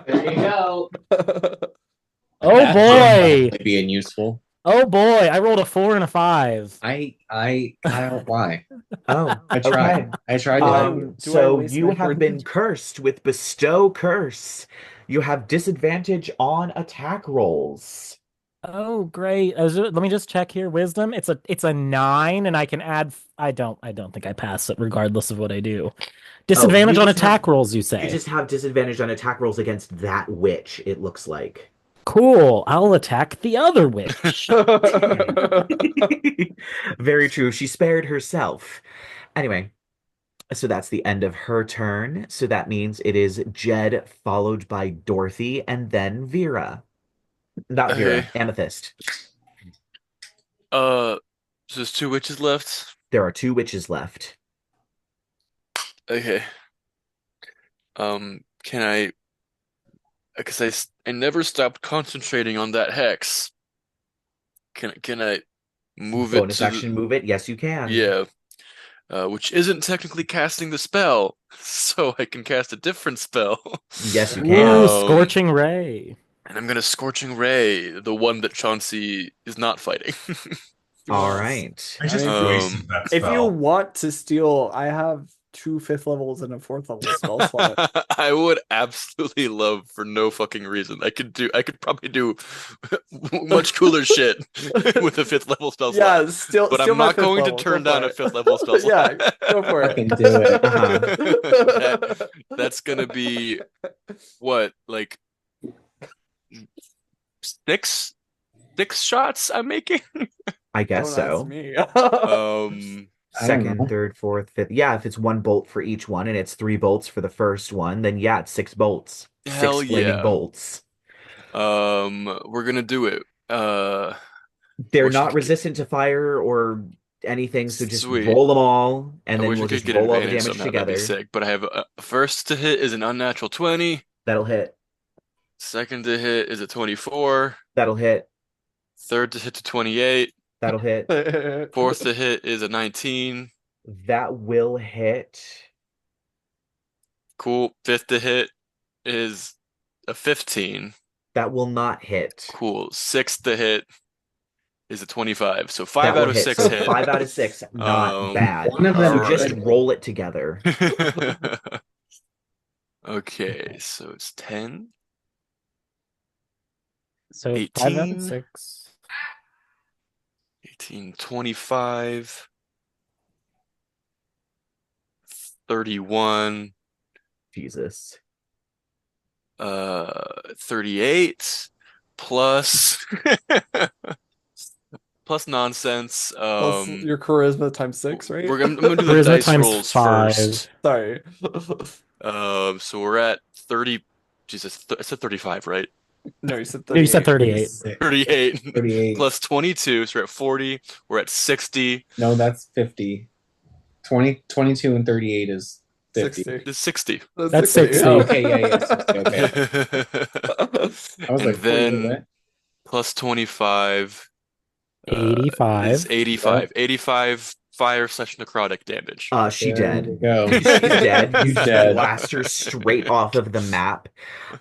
There you go. Oh That boy. might being useful. Oh boy. I rolled a 4 and a 5. I don't lie. Oh, I tried. okay. I tried. Do I So waste you my have word? been cursed with Bestow Curse. You have disadvantage on attack rolls. Oh great. Let me just check here. Wisdom. It's a 9, and I can add. I don't think I pass it regardless of what I do. Disadvantage you on just attack have- rolls. You You say. just have disadvantage on attack rolls against that witch, it looks like. Cool. I'll attack the other witch. Very true. She spared herself. Anyway, so that's the end of her turn. So that means it is Jed followed by Dorothy and then Vera. Not Vera, Okay. Amethyst. So there's 2 witches left. There are 2 witches left. Okay. Can I? Because I never stopped concentrating on that hex. Can I move it Bonus to action, move it. Yes, you can. Yeah. Which isn't technically casting the spell, so I can cast a different spell. Yes, you Ooh, can. Scorching Ray. And I'm gonna Scorching Ray, the one that Chauncey is not fighting. All right. I just Um, wasted that If you spell. want to steal, I have 2 5th levels and a 4th level spell slot. I would absolutely love for no fucking reason. I could probably do much cooler shit with a 5th level spell slot. Yeah, steal. But steal I'm my not 5th going to level. turn Go down for a it. 5th level spell slot. Yeah, go for it. Fucking do it. That's gonna be what, like six shots I'm making? I guess Don't ask so. me. I don't Second, know. third, fourth, fifth. Yeah, if it's 1 bolt for each one and it's 3 bolts for the first one, then yeah, it's 6 bolts. Hell 6 flaming yeah. bolts. We're gonna do it. They're Wish I not could resistant to fire or anything, so just Sweet. roll them all, and I then wish we'll I could just get roll all the advantage damage somehow. That'd be together. sick. But I have first to hit is an unnatural 20. That'll hit. Second to hit is a 24. That'll hit. Third to hit to 28. That'll hit. Fourth to hit is a 19. That will hit. Cool. Fifth to hit is a 15. That will not hit. Cool. Sixth to hit is a 25. So That 5 will out of hit. 6 So hit. 5 out of 6, not bad. One of them So just could. roll it together. Okay, so it's 10. So 5 out 18. of 6. 18, 25, 31, Jesus. 38 plus plus nonsense. Plus your charisma times 6, right? I'm gonna do the Charisma dice times rolls 5. first. Sorry. So we're at 30. Jesus, I said 35, right? No, you said No, you said 38. 38. 38 38. plus 22, so we're at 40. We're at 60. No, that's 50. 22 and 38 is 50. 60. It's 60. That's 60. Oh, okay, yeah, 60. Okay. I was And like, then- what? plus 25 is 85. 85. 85 fire/necrotic damage. She There dead. we go. She's dead. You She's just dead. blast her straight off of the map.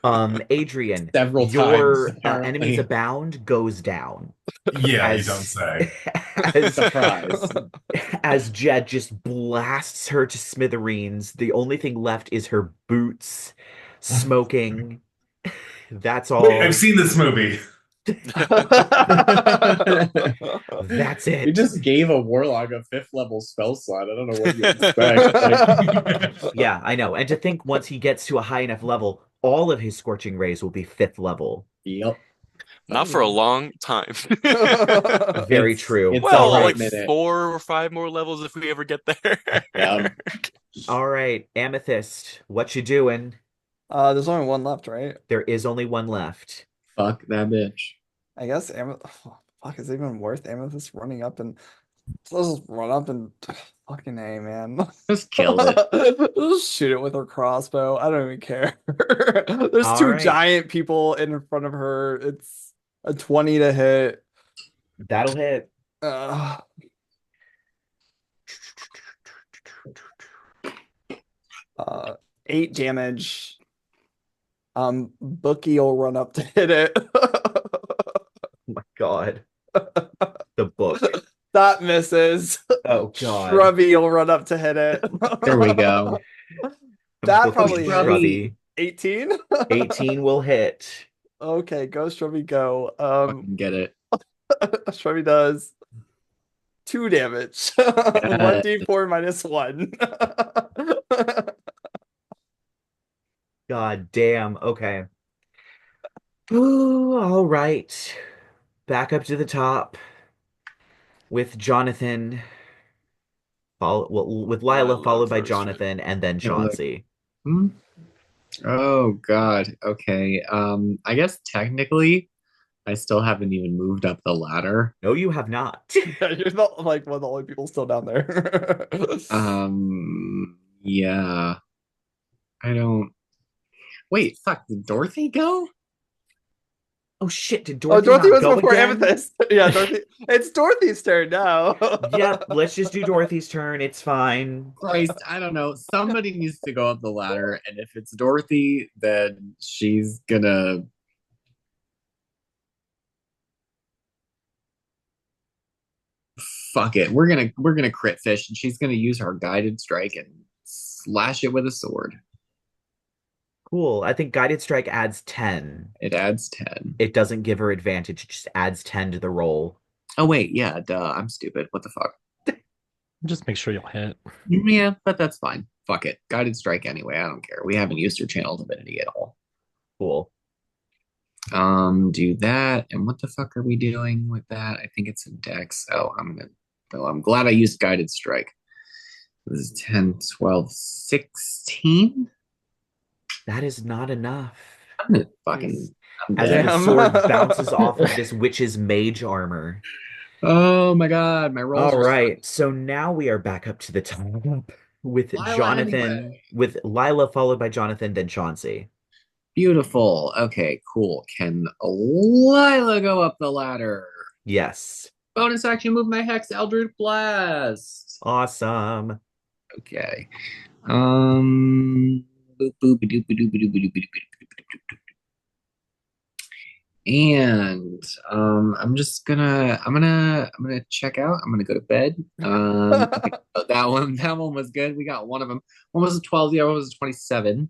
Adrien, Several your times, apparently. enemies abound goes down Yeah, you as don't say. as Surprise. as Jed just blasts her to smithereens. The only thing left is her boots smoking. That's Wait, I've all. seen this movie. That's You it. just gave a warlock a 5th level spell slot. I don't know what you expect. Like, Yeah, I know. And to think once he gets to a high enough level, all of his scorching rays will be 5th level. yep. Not for a long time. Very true. It's Well, all right, like minute. 4 or 5 more levels if we ever get there. Yeah. All right, Amethyst, what you doing? There's only one left, right? There is only one left. Fuck that bitch. I guess fuck, is it even worth Amethyst running up and let's just run up and fucking A, man. Just kill it. Just shoot it with her crossbow. I don't even care. There's All two right. giant people in front of her. It's a 20 to hit. That'll hit. Uh, 8 damage. Bookie will run up to hit it. Oh my God. The book. That misses. Oh God. Shrubby will run up to hit it. There we go. That Book probably Shrubby. 18. 18 will hit. Okay, go Shrubby, go. Fucking get it. Shrubby does 2 damage. 1d4 minus 1. God damn. Okay. Ooh, all right. Back up to the top with Jonathan. With Lyla, Lyla followed by first. Jonathan, and then Yeah, look. Chauncey. Hmm? Oh God. Okay. I guess technically I still haven't even moved up the ladder. No, you have not. Yeah, you're not like one of the only people still down there. Yeah. I don't. Wait, fuck, did Dorothy go? Oh shit, did Oh, Dorothy Dorothy not was go before again? Amethyst. Yeah, Dorothy. It's Dorothy's turn now. Yep, let's just do Dorothy's turn. It's fine. Christ, I don't know. Somebody needs to go up the ladder, and if it's Dorothy, then she's gonna. Fuck it. We're gonna crit fish, and she's gonna use her guided strike and slash it with a sword. Cool. I think Guided Strike adds 10. It adds 10. It doesn't give her advantage, it just adds 10 to the roll. Oh wait, yeah, duh. I'm stupid. What the fuck? Just make sure you'll hit. Yeah, but that's fine. Fuck it. Guided strike anyway. I don't care. We haven't used her channel divinity at all. Cool. Do that. And what the fuck are we doing with that? I think it's a dex. I'm glad I used guided strike. This is 10, 12, 16. That is not enough. I'm gonna fucking. I'm As dead. the Damn. sword bounces off of this witch's mage armor. Oh my god, my rolls All are right, so now we are back up to the top with Lyla Jonathan, anyway. with Lyla followed by Jonathan, then Chauncey. beautiful. Okay, cool. Can Lyla go up the ladder? Yes. Bonus action move my Hex Eldritch Blast. Awesome. Okay. Boop, boop, doop, doop, doop, doop, doop, doop, doop, doop. And I'm gonna check out. I'm gonna go to bed. Okay, that one was good. We got one of them. One was a 12, the other one was a 27.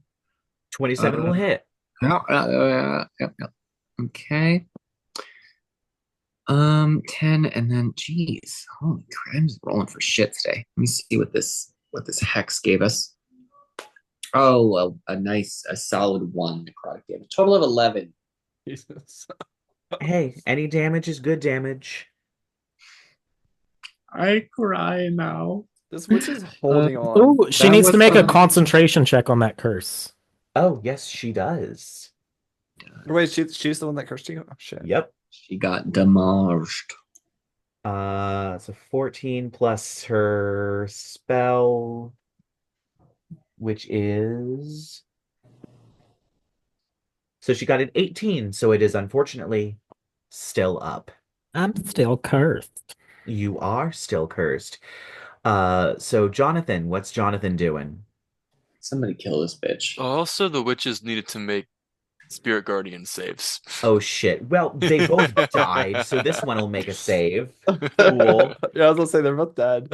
27 will hit. Yep. Okay. 10 and then geez, holy crap, I'm just rolling for shit today. Let me see what this hex gave us. Oh, a solid 1 necrotic damage. Total of 11. Jesus. Hey, any damage is good damage. I cry now. This witch is holding on. Ooh, she That needs to was make a fun. concentration check on that curse. Oh, yes, she does. Wait, she's the one that cursed you? Oh shit. Yep. She got demolished. So 14 plus her spell, which is... So she got an 18, so it is unfortunately still up. I'm still cursed. You are still cursed. So Jonathan, what's Jonathan doing? Somebody kill this bitch. Also, the witches needed to make Spirit Guardian saves. Oh shit. Well, they both died, so this one will make a save. Cool. Yeah, I was gonna say they're both dead.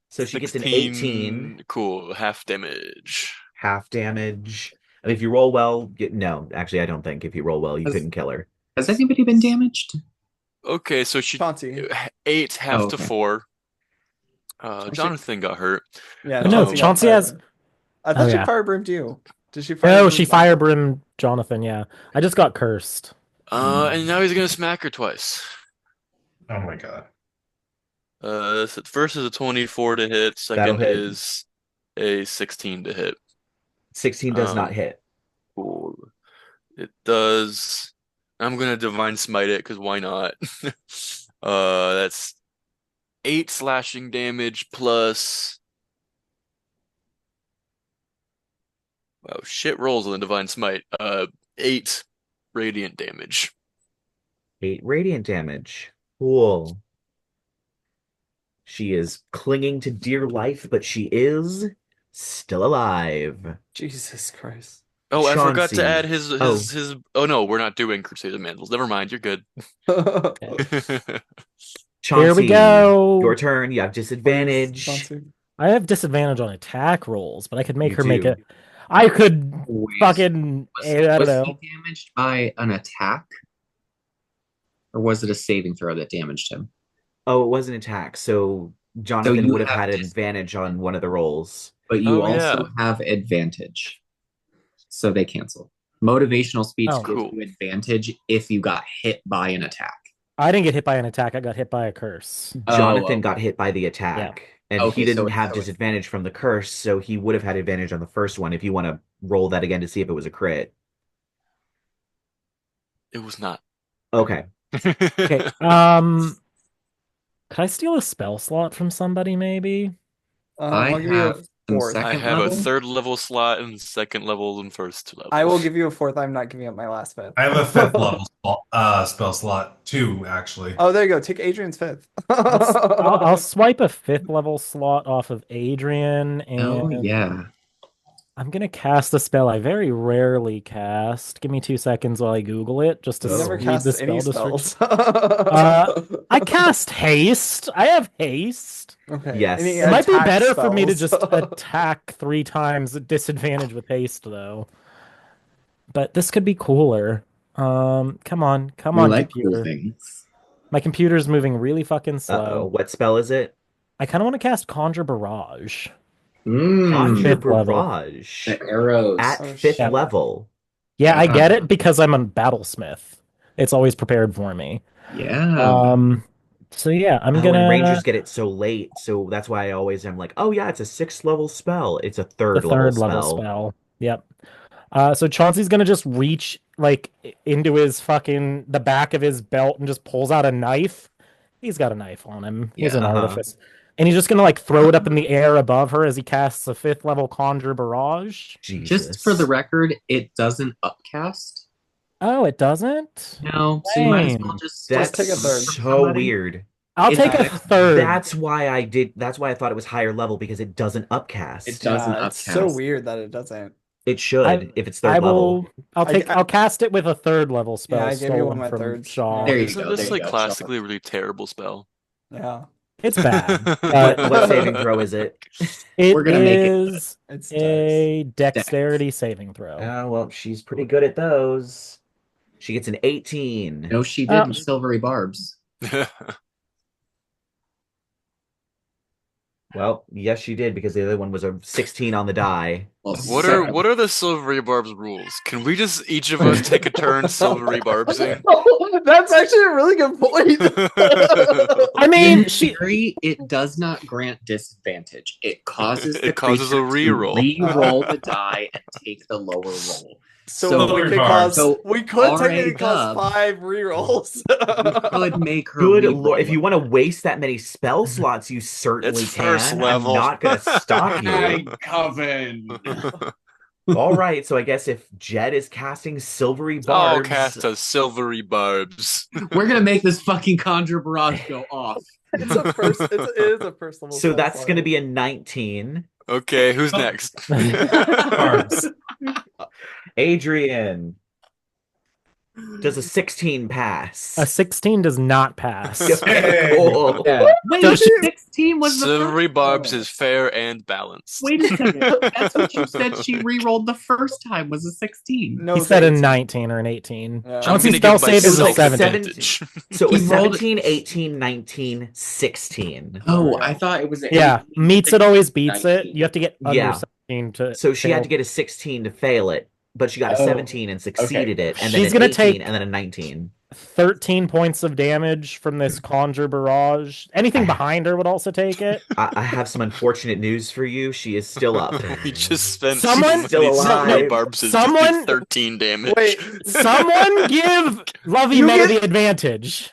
So she gets an 18, Cool, half damage. half damage. I mean, if you roll well, no, actually, I don't think if you roll well, you Has- couldn't kill her. Has anybody been damaged? Okay, so she Chauncey. 8 half Oh, to okay. 4. Jonathan got hurt. Yeah, No, got Chauncey fire has- brimmed. I thought Oh, she yeah. fire brimmed you. Did she fire No, brim she Jonathan? fire brimmed Jonathan, yeah. I just got cursed. And now he's gonna smack her twice. Oh my god. So first is a 24 to hit, That'll second hit. is a 16 to hit. 16 does not hit. Cool. It does. I'm gonna Divine Smite it, because why not? That's 8 slashing damage plus. Wow, shit rolls on the Divine Smite. 8 radiant damage. 8 radiant damage. Cool. She is clinging to dear life, but she is still alive. Jesus Christ. Oh, I forgot to Chauncey. add his. Oh no, we're not doing Crusade of Mantles. Never mind, you're good. Chauncey, Here we go. your turn. You have disadvantage. Chauncey. I have disadvantage on attack rolls, but I could make You her make do. it. I could Wait, fucking. I don't was know. he damaged by an attack? Or was it a saving throw that damaged him? Oh, it was an attack, so Jonathan you would have have had an dis- advantage on one of the rolls. But you Oh, also yeah. have advantage. So they cancel. Motivational speech Oh. gives Cool. you advantage if you got hit by an attack. I didn't get hit by an attack. I got hit by a curse. Jonathan okay. got hit by the attack, and Okay, he didn't so have it's- disadvantage from the curse, so he would have had advantage on the first one if you want to roll that again to see if it was a crit. It was not. Okay. Okay. Could I steal a spell slot from somebody? Maybe. I'll give you a have some fourth. I second have a level? 3rd level slot and 2nd level and 1st level. I will give you a fourth. I'm not giving up my last fifth. I have a 5th level spell slot too, actually. Oh, there you go. Take Adrian's fifth. I'll swipe a 5th level slot off of Adrien, and Oh, yeah. I'm gonna cast a spell I very rarely cast. Give me 2 seconds while I Google it, just to Oh. Never read cast the any spell spells. description. I cast haste. I have haste. Okay. Yes. Any It might be attack better for me to spells? just attack 3 times at disadvantage with haste, though. But this could be cooler. Come on, We like computer. cool things. My computer's moving really fucking slow. Uh-oh. What spell is it? I kind of want to cast Conjure Barrage. Conjure Fifth level. Barrage. The arrows. At Oh, 5th shit. level. Yeah, I Yeah. get it because I'm a Battlesmith. It's always prepared for me. Yeah. So yeah, I'm Oh, gonna. and Rangers get it so late, so that's why I always am like, oh yeah, it's a 6th level spell. It's a the 3rd third level level spell. spell. Yep. So Chauncey's gonna just reach like into his fucking the back of his belt and just pulls out a knife. He's got a knife on him. He's an Yeah, artificer. And he's just gonna like throw it up in the air above her as he casts a 5th level Conjure Barrage. Jesus. Just for the record, it doesn't upcast. Oh, it doesn't? No, so you might as well Lame. just That's take a third. so Somebody- weird. I'll It take a affects- third. That's why I thought it was higher level because it doesn't upcast. It doesn't Yeah, it's so upcast. weird that it doesn't. It should I- if it's I 3rd level. will. I'll cast it with a 3rd level spell. Yeah, I gave you stolen one of my from thirds. Shaw. There you Isn't go, this there you like go, classically a really terrible spell? Yeah. It's bad. What saving throw is it? It We're gonna make it is It's a dexterity saving throw. Oh, well, she's pretty good at those. She gets an 18. No, she didn't. Silvery barbs. Well, yes, she did because the other one was a 16 on the die. Well, What are the silvery barbs rules? Can we just each of us take a turn silvery barbsing? That's actually a really good point. I mean, in she. theory, it does not grant disadvantage. It causes the It causes a creature to reroll. re-roll the die and take the lower roll. So, we could barbs. technically cause RA 5 rerolls. You could make her Good re-roll lord. If you it. want to waste that many spell slots, you certainly It's can. first level. I'm not going to stop Hi, you. Coven. All right, so I guess if Jed is casting silvery I'll barbs, cast a silvery barbs. We're gonna make this fucking Conjure Barrage go off. It's a first. It is a first level. so spell that's going to slot. be a 19. Okay, who's Oh. next? Barbs. Adrien, does a 16 pass? A 16 does not pass. Okay, cool. Yeah. Wait, Does the 16 was the Silvery first barbs roll. is fair and balanced. Wait a second. That's what you said she re-rolled the first time was a 16. No, He it's said a 18. 19 or an 18. Yeah. I'm Chauncey's gonna spell give save is a myself myself 17. advantage. So it was He rolled- 17, 18, 19, 16. Oh, I thought it was Yeah, 18, meets it always beats 19. it. You have to get under Yeah. 17 to. So she had fail. to get a 16 to fail it, but she got a Oh, 17 and succeeded it, and then She's an gonna 18 take- and then a 19. 13 points of damage from this Conjure Barrage. Anything behind her would also take it. I have some unfortunate news for you. She is still up. We just spent Someone- Still silvery alive. barbs to Someone- do 13 damage. Wait, Someone give Lovey You May get- the advantage.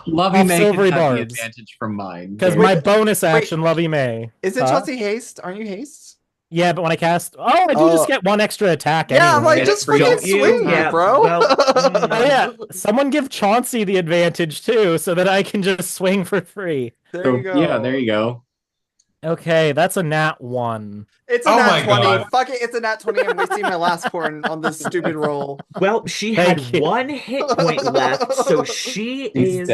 Lovey Off May Silvery can have the Barbs. advantage from mine. Because Wait, my bonus action, Lovey May. isn't Huh? Chauncey haste? Aren't you haste? Yeah, but when I cast. Oh, I do just get one extra attack. Yeah, I'm anyway. like, just for fucking you. swing, Yeah, bro. well, Oh, yeah, someone give Chauncey the advantage too, so that I can just swing for free. There So, you go. yeah, there you go. Okay, that's a nat 1. It's a Oh nat my 20. God. Fuck it, it's a nat 20. I'm wasting my last corn on this stupid roll. well, she Thank had you. one hit point left, so she He's is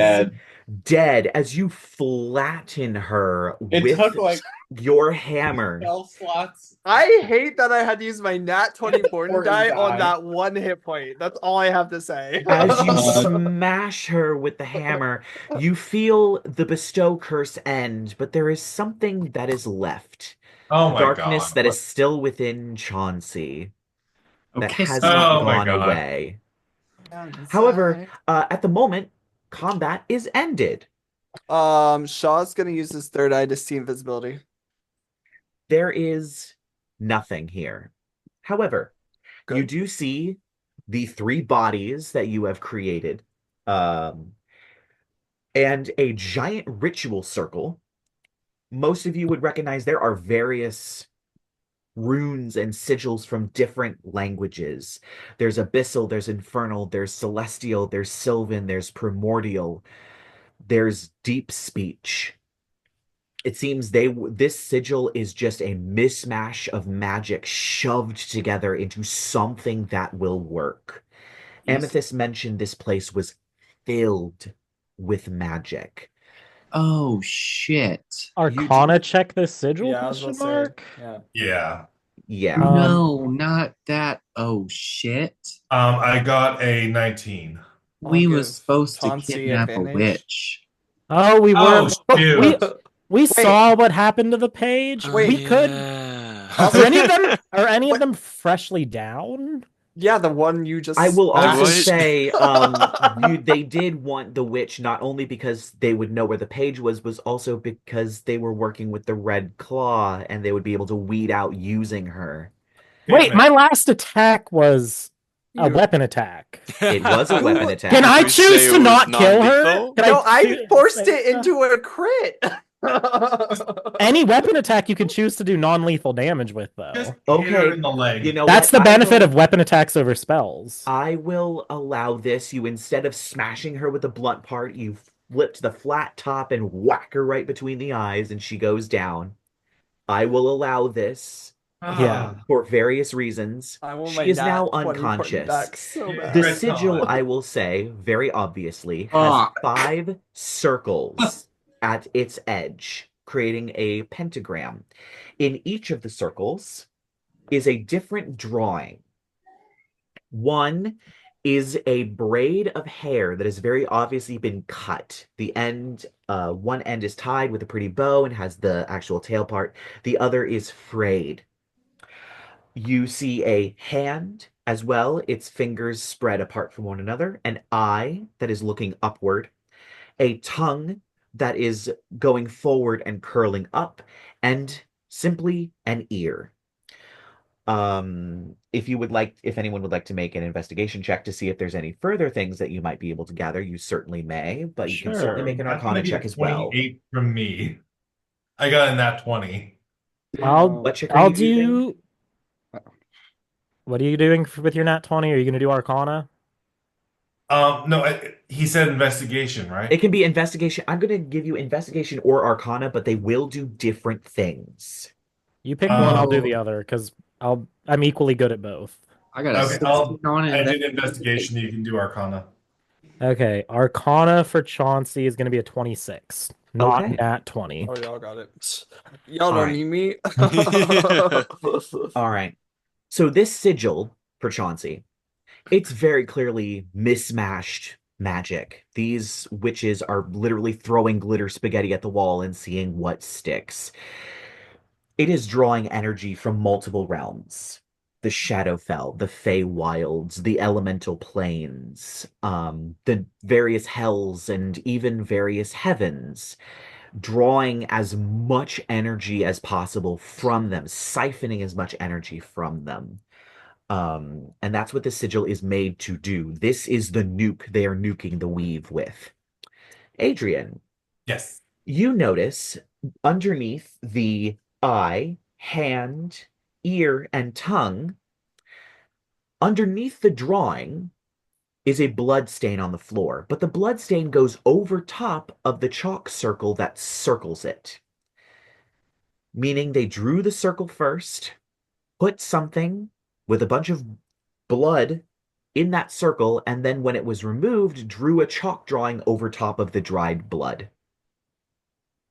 dead. as you flatten her It with took like your hammer. spell slots. I hate that I had to use my nat 20 Born Important die die. on that one hit point. That's all I have to say. As you smash her with the hammer, you feel the bestow curse end, but there is something that is left. Oh my Darkness God. that is still within Chauncey, that Okay, has so- not Oh my gone God. away. However, at the moment, combat is ended. Shaw's gonna use his third eye to see invisibility. There is nothing here. However, you Good. do see the 3 bodies that you have created, and a giant ritual circle. Most of you would recognize there are various runes and sigils from different languages. There's abyssal, there's infernal, there's celestial, there's sylvan, there's primordial, there's deep speech. It seems this sigil is just a mismatch of magic shoved together into something that will work. Yes. Amethyst mentioned this place was filled with magic. Oh shit. Arcana check this sigil? Yeah, I was Question about to mark? say. Yeah. Yeah. Yeah. No, not that. Oh shit. I got a 19. We I'll was give supposed to Chauncey kidnap a advantage. witch. Oh, we Oh, were. shoot. We saw what happened to the page. Wait. We could. Yeah. Are any of them freshly down? Yeah, the one you just I will also What? say, they did want the witch not only because they would know where the page was also because they were working with the Red Claw and they would be able to weed out using her. Wait, my last attack was a You- weapon attack. It was a weapon attack. Can I Did we say choose it to was not kill her? non-lethal? Can No, I choose- forced it into a crit. Any weapon attack you can choose to do non-lethal damage with, though. Just Okay, hit her in the leg. You know That's what? the benefit will- of weapon attacks over spells. I will allow this. You, instead of smashing her with the blunt part, you flip to the flat top and whack her right between the eyes and she goes down. I will allow this Yeah. for various reasons. I want She my is nat now 20 point unconscious. back so Yeah. bad. The Red sigil, Dawn. I will say, very obviously, has Ah. 5 circles at its edge, creating a pentagram. In each of the circles is a different drawing. One is a braid of hair that has very obviously been cut. The end, one end is tied with a pretty bow and has the actual tail part. The other is frayed. You see a hand as well, its fingers spread apart from one another, an eye that is looking upward, a tongue that is going forward and curling up, and simply an ear. If anyone would like to make an investigation check to see if there's any further things that you might be able to gather, you certainly may, but you can certainly Sure. make an That's gonna Arcana be a check as well. 28 from me. I got a nat 20. What check are I'll you using? do. What are you doing with your nat 20? Are you going to do Arcana? No, he said investigation, right? It can be investigation. I'm going to give you investigation or arcana, but they will do different things. You pick one, I'll do the Oh, other because I'm equally good at both. I got a okay. 16 on I did investigation. investigation. You can do Arcana. Okay, Arcana for Chauncey is going to be a 26, not Okay. nat 20. Oh, y'all got it. Y'all All don't right. need me. All right. So this sigil for Chauncey, it's very clearly mismatched magic. These witches are literally throwing glitter spaghetti at the wall and seeing what sticks. It is drawing energy from multiple realms. The Shadowfell, the Feywilds, the Elemental Planes, the various hells, and even various heavens, drawing as much energy as possible from them, siphoning as much energy from them. And that's what the sigil is made to do. This is the nuke they are nuking the weave with. Adrien, Yes. you notice underneath the eye, hand, ear, and tongue, underneath the drawing is a blood stain on the floor, but the blood stain goes over top of the chalk circle that circles it, meaning they drew the circle first, put something with a bunch of blood in that circle, and then when it was removed, drew a chalk drawing over top of the dried blood.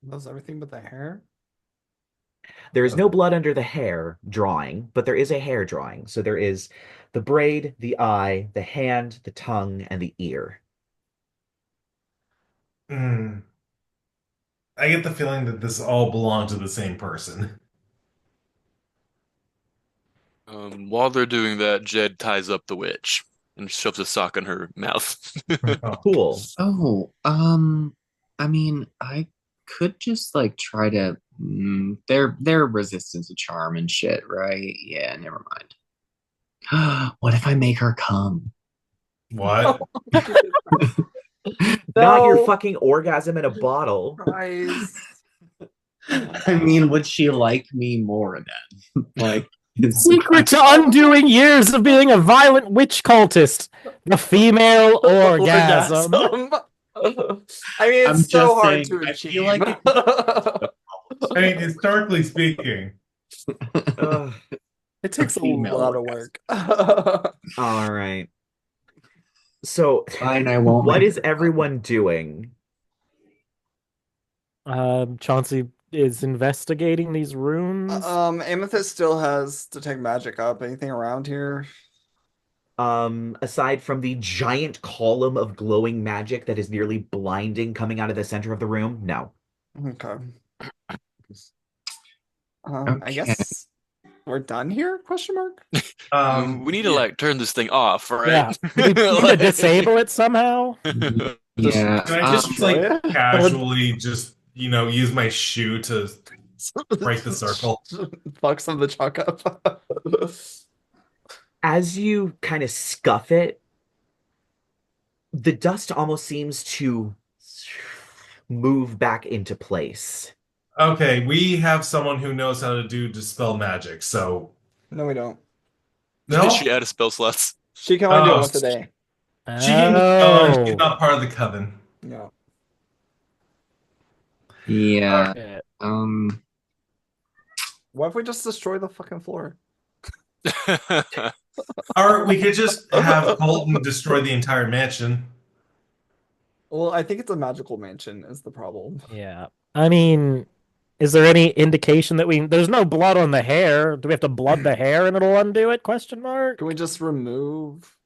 That's everything but the hair. There is no blood under the hair drawing, but there is a hair drawing. So there is the braid, the eye, the hand, the tongue, and the ear. Hmm. I get the feeling that this all belongs to the same person. While they're doing that, Jed ties up the witch and shoves a sock in her mouth. Cool. Oh, I mean, I could just like try to. They're resistant to charm and shit, right? Yeah, never mind. What if I make her come? What? Not your No, fucking orgasm in a bottle. guys. I mean, would she like me more then? Like, Secret to undoing years of being a violent witch cultist. The female orgasm. I mean, I'm it's so just hard saying, to I achieve. feel like I mean, historically speaking, Ugh. It takes a female lot of orgasm. work. All right. So, Fine, I won't what make is her everyone doing? Chauncey is investigating these runes. Amethyst still has detect magic up. Anything around here? Aside from the giant column of glowing magic that is nearly blinding coming out of the center of the room, no. Okay. come. I Okay. guess we're done here? Question mark. We need to yeah. like turn this thing off, right? Yeah. We need to disable it somehow. Yeah. Can I just Destroy like it? casually just, use my shoe to break the circle? Fuck some of the chalk up. As you kind of scuff it, the dust almost seems to move back into place. Okay, we have someone who knows how to dispel magic, so No, we don't. no? She out of spell slots. She can only do it Oh, once a day. She can she's Oh. not part of the coven. No. Yeah. Shit. What if we just destroy the fucking floor? Or we could just have Colton destroy the entire mansion. Well, I think it's a magical mansion is the problem. Yeah. I mean, is there any indication that there's no blood on the hair? Do we have to blood the hair and it'll undo it? Question mark. Can we just remove?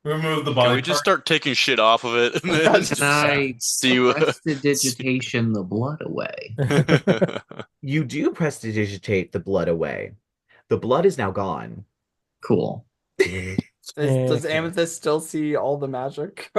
Remove the Can body we just part. start taking shit off of it and then Can I see what? prestidigitation the blood away? You do prestidigitate the blood away. The blood is now gone. Cool. Does Amethyst still see all the magic?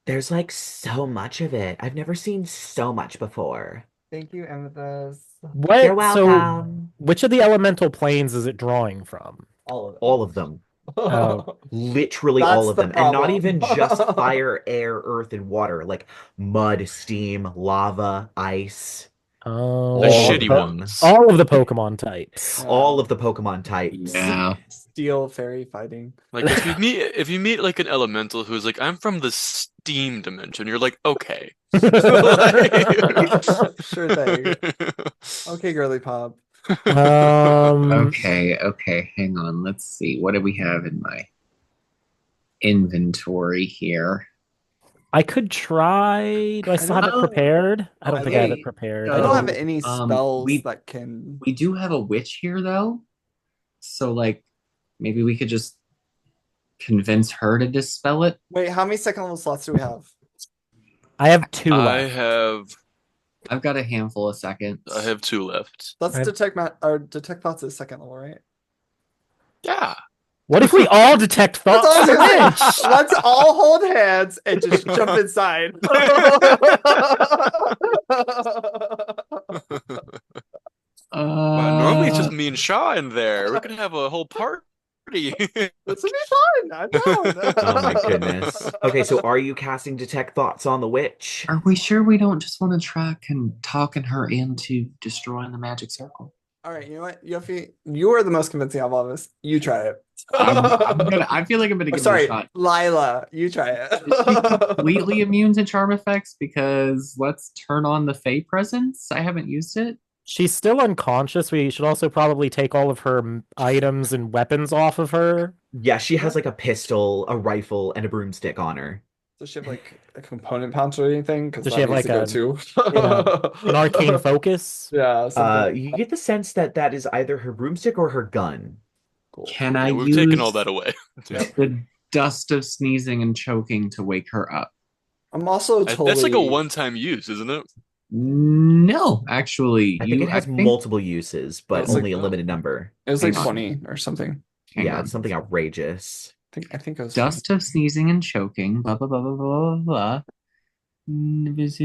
There's like so much of it. I've never seen so much before. Thank you, Amethyst. What? You're So, welcome. which of the elemental planes is it drawing from? All of it. All of them. Oh. Literally That's all of the them. And not problem. even just fire, air, earth, and water. Like mud, steam, lava, ice. Oh, The All of shitty them. ones. all of the Pokemon types. All of the Pokemon types. Yeah. Steel fairy fighting. Like if you meet like an elemental who's like, I'm from the steam dimension, you're like, okay. Sure thing. Okay, girly pop. Okay, hang on. Let's see. What do we have in my inventory here? I could try. Do I still have it prepared? I don't think I have it Okay. prepared. I don't have So, any spells we- that can. We do have a witch here though. So like maybe we could just convince her to dispel it. Wait, how many second level slots do we have? I have 2 I left. have I've got a handful of seconds. 2 left. Let's I have- detect thoughts is second level, right? Yeah. What if we all detect Let's thoughts? all, as a witch? let's all hold hands and just jump inside. Normally it's just me and Shaw in there. We're gonna have a whole party. This would be fun. I'm down. Oh my goodness. Okay, so are you casting Detect Thoughts on the witch? Are we sure we don't just want to track and talking her into destroying the magic circle? All right, you know what, Yofi, you are the most convincing of all of us. You try it. I feel like I'm gonna give it a Sorry, shot. Lyla, you try Is she it. completely immune to charm effects? Because let's turn on the Fey presence. I haven't used it. She's still unconscious. We should also probably take all of her items and weapons off of her. Yeah, she has like a pistol, a rifle, and a broomstick on her. Does she have like a component pouch or anything? Because Does that she have, needs like, to go too. An arcane focus. Yeah. Something. You get the sense that that is either her broomstick or her gun. Cool. Can I Yeah, we've use taken all that away. the dust of sneezing and choking to wake her up? I'm also totally. That's like a one-time use, isn't it? No, actually, I think it has multiple uses, but It's like- only a limited number. It was like Hang on. 20 or something. Hang Yeah, on. it's something outrageous. I think it was Dust of sneezing and choking. Blah blah blah blah blah blah. There's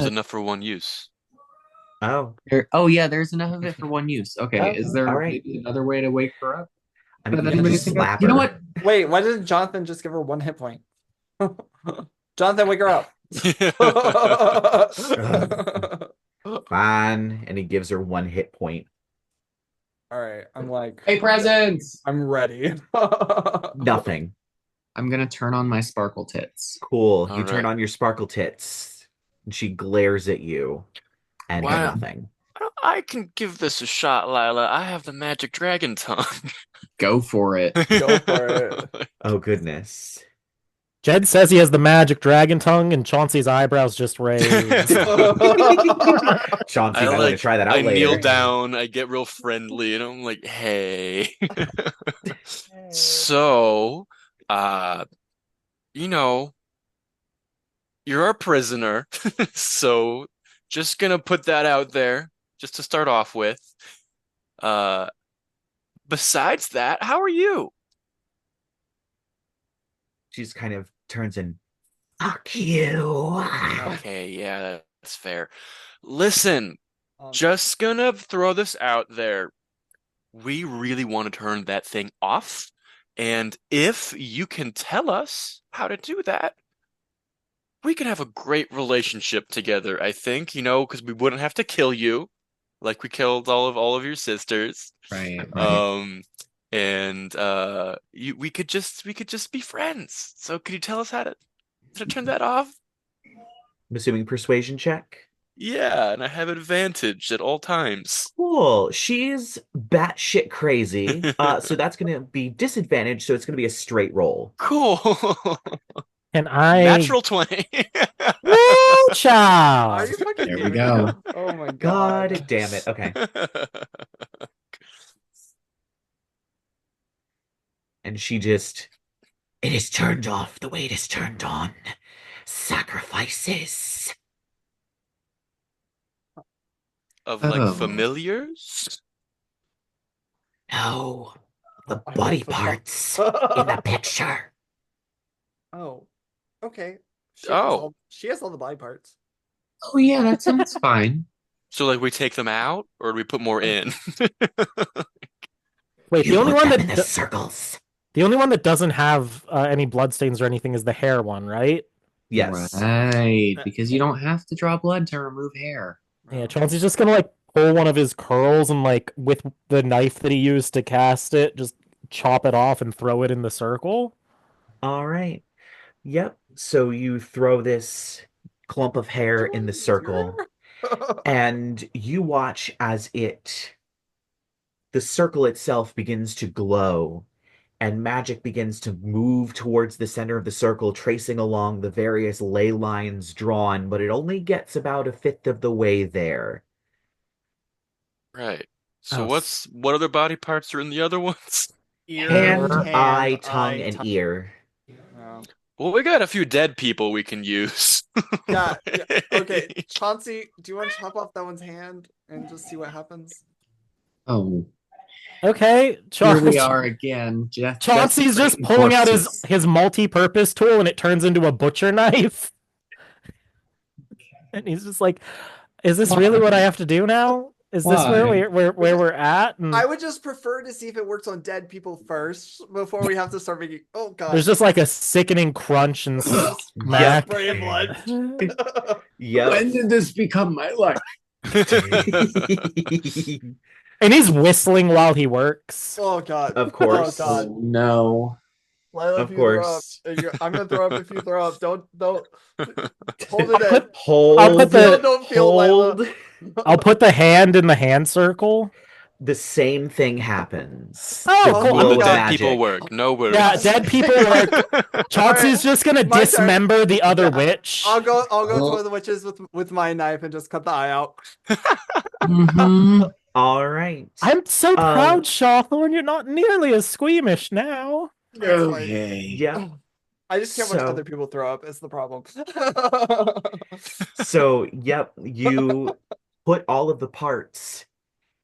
enough for one use. Oh, Oh yeah, there's enough of it for one use. Okay, Oh, is there all right. maybe another way to wake her up? I mean, Does you can anybody just think of- slap You know her. what? Wait, why didn't Jonathan just give her 1 hit point? Jonathan, wake her up. Fine, and he gives her 1 hit point. All right, I'm like, Hey, presents! I'm ready. Nothing. I'm gonna turn on my sparkle tits. Cool. All You turn right. on your sparkle tits, and she glares at you, and Wow. nothing. I can give this a shot, Lyla. I have the magic dragon tongue. Go for it. Go for it. Oh goodness. Jed says he has the magic dragon tongue, and Chauncey's eyebrows just raised. Chauncey, I want to try that out I later. kneel down, I get real friendly, and I'm like, hey. So, you know, you're our prisoner, so just gonna put that out there, just to start off with. Besides that, how are you? She's kind of turns and fuck you. Okay, yeah, that's fair. Listen, Um, just gonna throw this out there. We really want to turn that thing off, and if you can tell us how to do that, we could have a great relationship together, I think, because we wouldn't have to kill you like we killed all of your sisters. Right. And we could just be friends. So could you tell us how to turn that off? I'm assuming persuasion check. Yeah, and I have advantage at all times. Cool. She's batshit crazy. So that's gonna be disadvantage, so it's gonna be a straight roll. Cool. And I Natural 20. Woo, Are child. you fucking There we kidding go. me? Oh my God god. damn it. Okay. And she just, it is turned off the way it is turned on. Sacrifices. Of Oh. familiars? No. The I body forgot. parts in the picture. Oh, okay. Oh. She has all the body parts. Oh yeah, that sounds fine. So like we take them out or do we put more in? Wait, You the only put one them that in the circles. the only one that doesn't have any bloodstains or anything is the hair one, right? Yes. Right, because you don't have to draw blood to remove hair. Yeah, Chauncey's just gonna like pull one of his curls and like with the knife that he used to cast it, just chop it off and throw it in the circle. All right. Yep. So you throw this clump of hair in the circle, and you watch as the circle itself begins to glow, and magic begins to move towards the center of the circle, tracing along the various ley lines drawn, but it only gets about a fifth of the way there. Right. So Oh, what other body parts are in the other ones? Hand, eye, tongue, eye, and ear. Oh. Well, we got a few dead people we can use. Yeah, yeah. Okay, Chauncey, do you want to chop off that one's hand and just see what happens? Oh, okay. here we are again. Chauncey's just pulling out his multi-purpose tool and it turns into a butcher knife. And he's just like, is this really what I have to do now? Is this where we're at? And I would just prefer to see if it works on dead people first before we have to start making. Oh god! there's just like a sickening crunch and smack. Spray of blood. Yep. When did this become my life? And he's whistling while he works. Oh god! Of course. Oh god! Oh, no. Lyla, Of if you throw course. up, I'm gonna throw up if you throw up. Don't hold it in. Hold. I'll put the- Don't feel Lyla. hold. I'll put the hand in the hand circle. The same thing happens. Oh, The cool. glow No of dead magic. people work. No worries. Yeah, dead people work. Chauncey's just gonna my turn. dismember the other witch. I'll go to the witches with my knife and just cut the eye out. Mhm. All right. I'm so proud, Shawthorn. You're not nearly as squeamish now. That's fine. Okay. Yeah. I just can't watch So- other people throw up. Is the problem. So, yep, you put all of the parts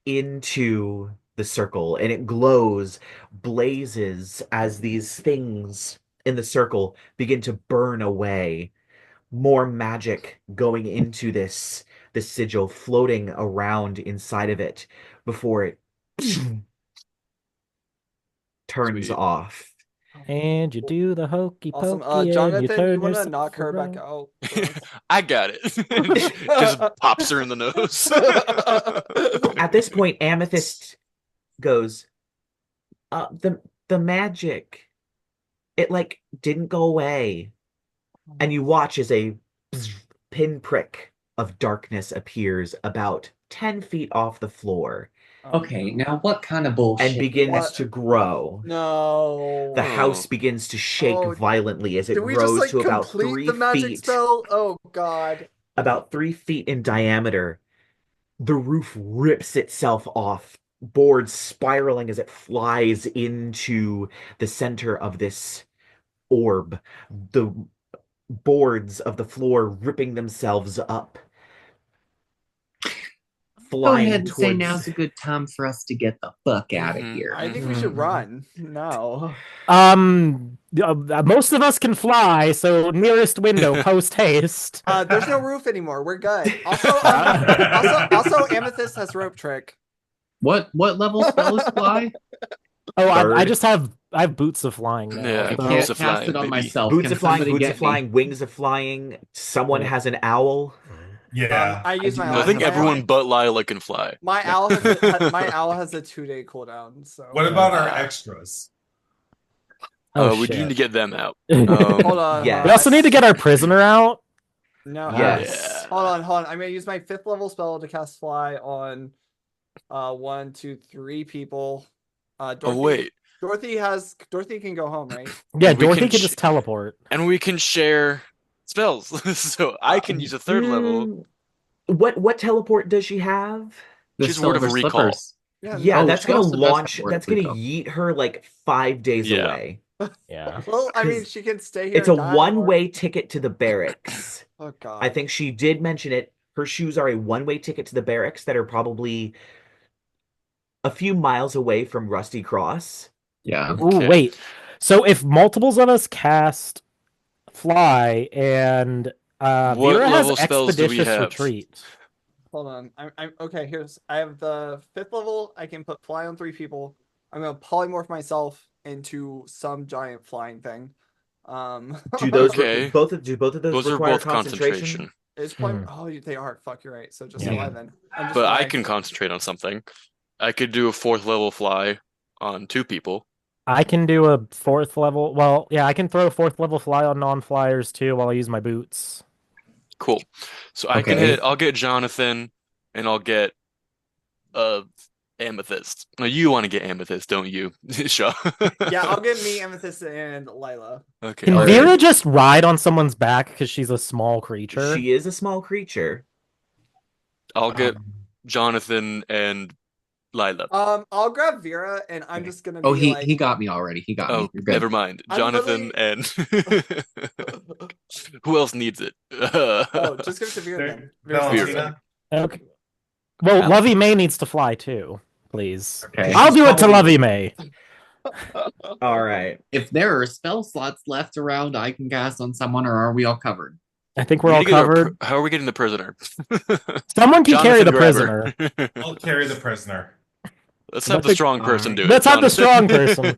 into the circle and it glows, blazes as these things in the circle begin to burn away. More magic going into this sigil, floating around inside of it before it turns Sweet. off. And you do the hokey Awesome. pokey and you Jonathan, turn you want to yourself knock her back around. out? I got it. Just pops her in the nose. At this point, Amethyst goes, the magic, it like didn't go away. And you watch as a pinprick of darkness appears about 10 feet off the floor Okay, now what kind of bullshit? and begins What? to grow. No. The house begins to shake Oh, violently as it Did we just grows like to about complete 3 the magic feet. spell? Oh god. About 3 feet in diameter. The roof rips itself off, boards spiraling as it flies into the center of this orb. The boards of the floor ripping themselves up. Go Flying ahead and say towards... now's a good time for us to get the fuck out of Mhm. here. I think we should run. No. Most of us can fly, so nearest window, post haste. There's no roof anymore. We're good. Also, Amethyst has rope trick. What level spell is fly? Oh, I Bird. just have boots of flying now. Yeah, I so- can't boots of cast flying, it on baby. myself. Boots Can of flying, somebody boots get of flying, me? wings of flying. Someone Yeah. has an owl. Yeah. I use my do owl. not I think my everyone owl- but Lyla can fly. My owl has a 2-day cooldown. So What about our extras? Oh, We do need shit. to get them out. hold on? Yeah. We also need to get our prisoner out. No. Yes. Yeah. Hold on. I'm gonna use my 5th level spell to cast fly on 1, 2, 3 people. Dorothy, Oh wait, Dorothy can go home, right? Yeah, We Dorothy can can just teleport. and we can share spells, so I can use a third level. What teleport does she have? The She's Word of silver Recall. slippers. Yeah, Oh, that's she gonna also does launch. have word That's gonna recall. yeet her like 5 days Yeah. away. Yeah. Well, I mean, 'Cause she can stay here. It's a and die, or- one-way ticket to the barracks. Oh god. I think she did mention it. Her shoes are a one-way ticket to the barracks that are probably a few miles away from Rusty Cross. Yeah. Ooh, Okay. wait. So if multiples of us cast fly and What Vera has level spells do we expeditious have? retreat. Hold on. I'm okay. I have the 5th level. I can put fly on 3 people. I'm gonna polymorph myself into some giant flying thing. Do those Okay. do both of those Those are require both concentration? concentration. It's probably oh they are. Fuck, you're right. So just Yeah. fly then. I'm just But I flying. can concentrate on something. I could do a 4th level fly on 2 people. I can do a 4th level. Well, yeah, I can throw a 4th level fly on non-flyers too while I use my boots. Cool. So I can Okay. hit. I'll get Jonathan, and I'll get Amethyst. Now you want to get Amethyst, don't you, Shaw? Yeah, I'll get me, Amethyst, and Lyla. Okay. Can Okay. Vera just ride on someone's back because she's a small creature? She is a small creature. I'll get Um, Jonathan and Lyla. I'll grab Vera, and I'm Okay. just gonna Oh, be he like, he got me already. He got me. Oh, You're good. never mind. I'm Jonathan and who else needs it? oh, just give it to Vera then. Vera's Vera. Valentina? Okay. Well, Alex. Lovey May needs to fly too, please. Okay. I'll do it to Probably- Lovey May. all right. If there are spell slots left around, I can cast on someone, or are we all covered? I think We we're need all to get our covered. how are we getting the prisoner? Someone can carry Jonathan, the grab her. prisoner. I'll carry the prisoner. Let's have Let's the have- strong person do it. Let's have the strong Jonathan.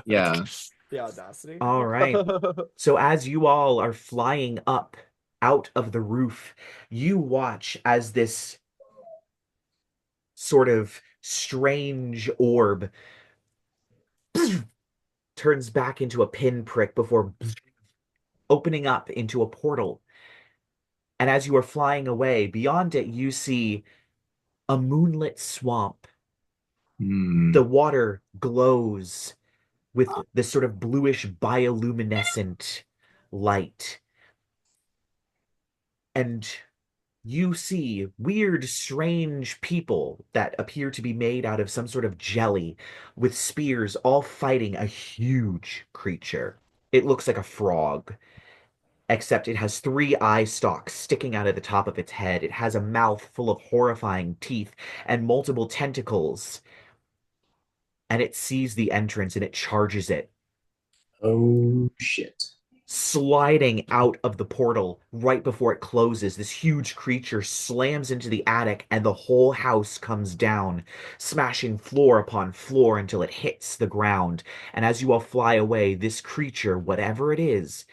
Yeah. the audacity. All right. So as you all are flying up out of the roof, you watch as this sort of strange orb turns back into a pinprick before opening up into a portal. And as you are flying away, beyond it, you see a moonlit swamp. Hmm. The water glows with this sort of bluish bioluminescent light. And you see weird, strange people that appear to be made out of some sort of jelly with spears, all fighting a huge creature. It looks like a frog, except it has 3 eye stalks sticking out of the top of its head. It has a mouth full of horrifying teeth and multiple tentacles. And it sees the entrance and it charges it, Oh shit. sliding out of the portal right before it closes. This huge creature slams into the attic and the whole house comes down, smashing floor upon floor until it hits the ground. And as you all fly away, this creature, whatever it is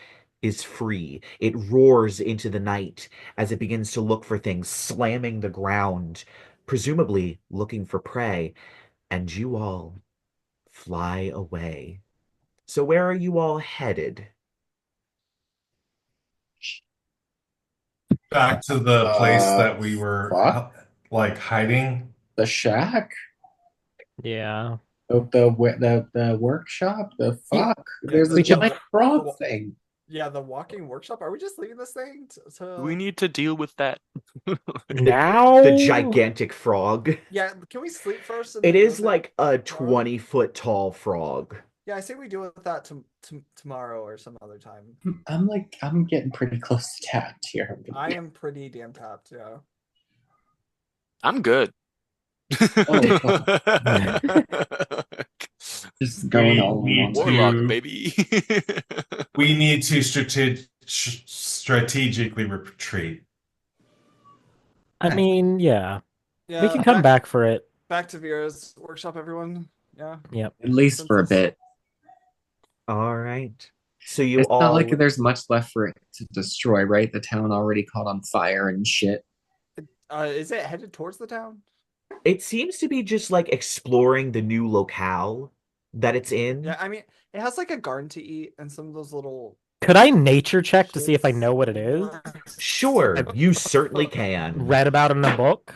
free. It roars into the night as it begins to look for things, slamming the ground, presumably looking for prey. And you all fly away. So where are you all headed? Back to the place Uh, that we were fuck. like hiding. The shack? Yeah. The workshop? The fuck? There's a We could- giant frog thing. Yeah, the walking workshop. Are we just leaving this thing to... We need to deal with that. Now The gigantic frog. Yeah, can we sleep first? And It then is go there? like a 20-foot tall frog. Yeah, I say we deal with that tomorrow or some other time. I'm getting pretty close to tapped here. I am pretty damn tapped, yeah. I'm good. Just going all We along. need Warlock, to- baby. We need to strategically retreat. I mean, yeah. Yeah, We can come back for it. back to Vera's workshop, everyone. Yeah. At least for a bit. All right. So you It's all not like there's much left for it to destroy, right? The town already caught on fire and shit. Is it headed towards the town? It seems to be just like exploring the new locale that it's in. Yeah, I mean, it has like a garden to eat and some of those little. Could I nature check to see if I know what it is? Sure, you certainly can. Read about it in a book?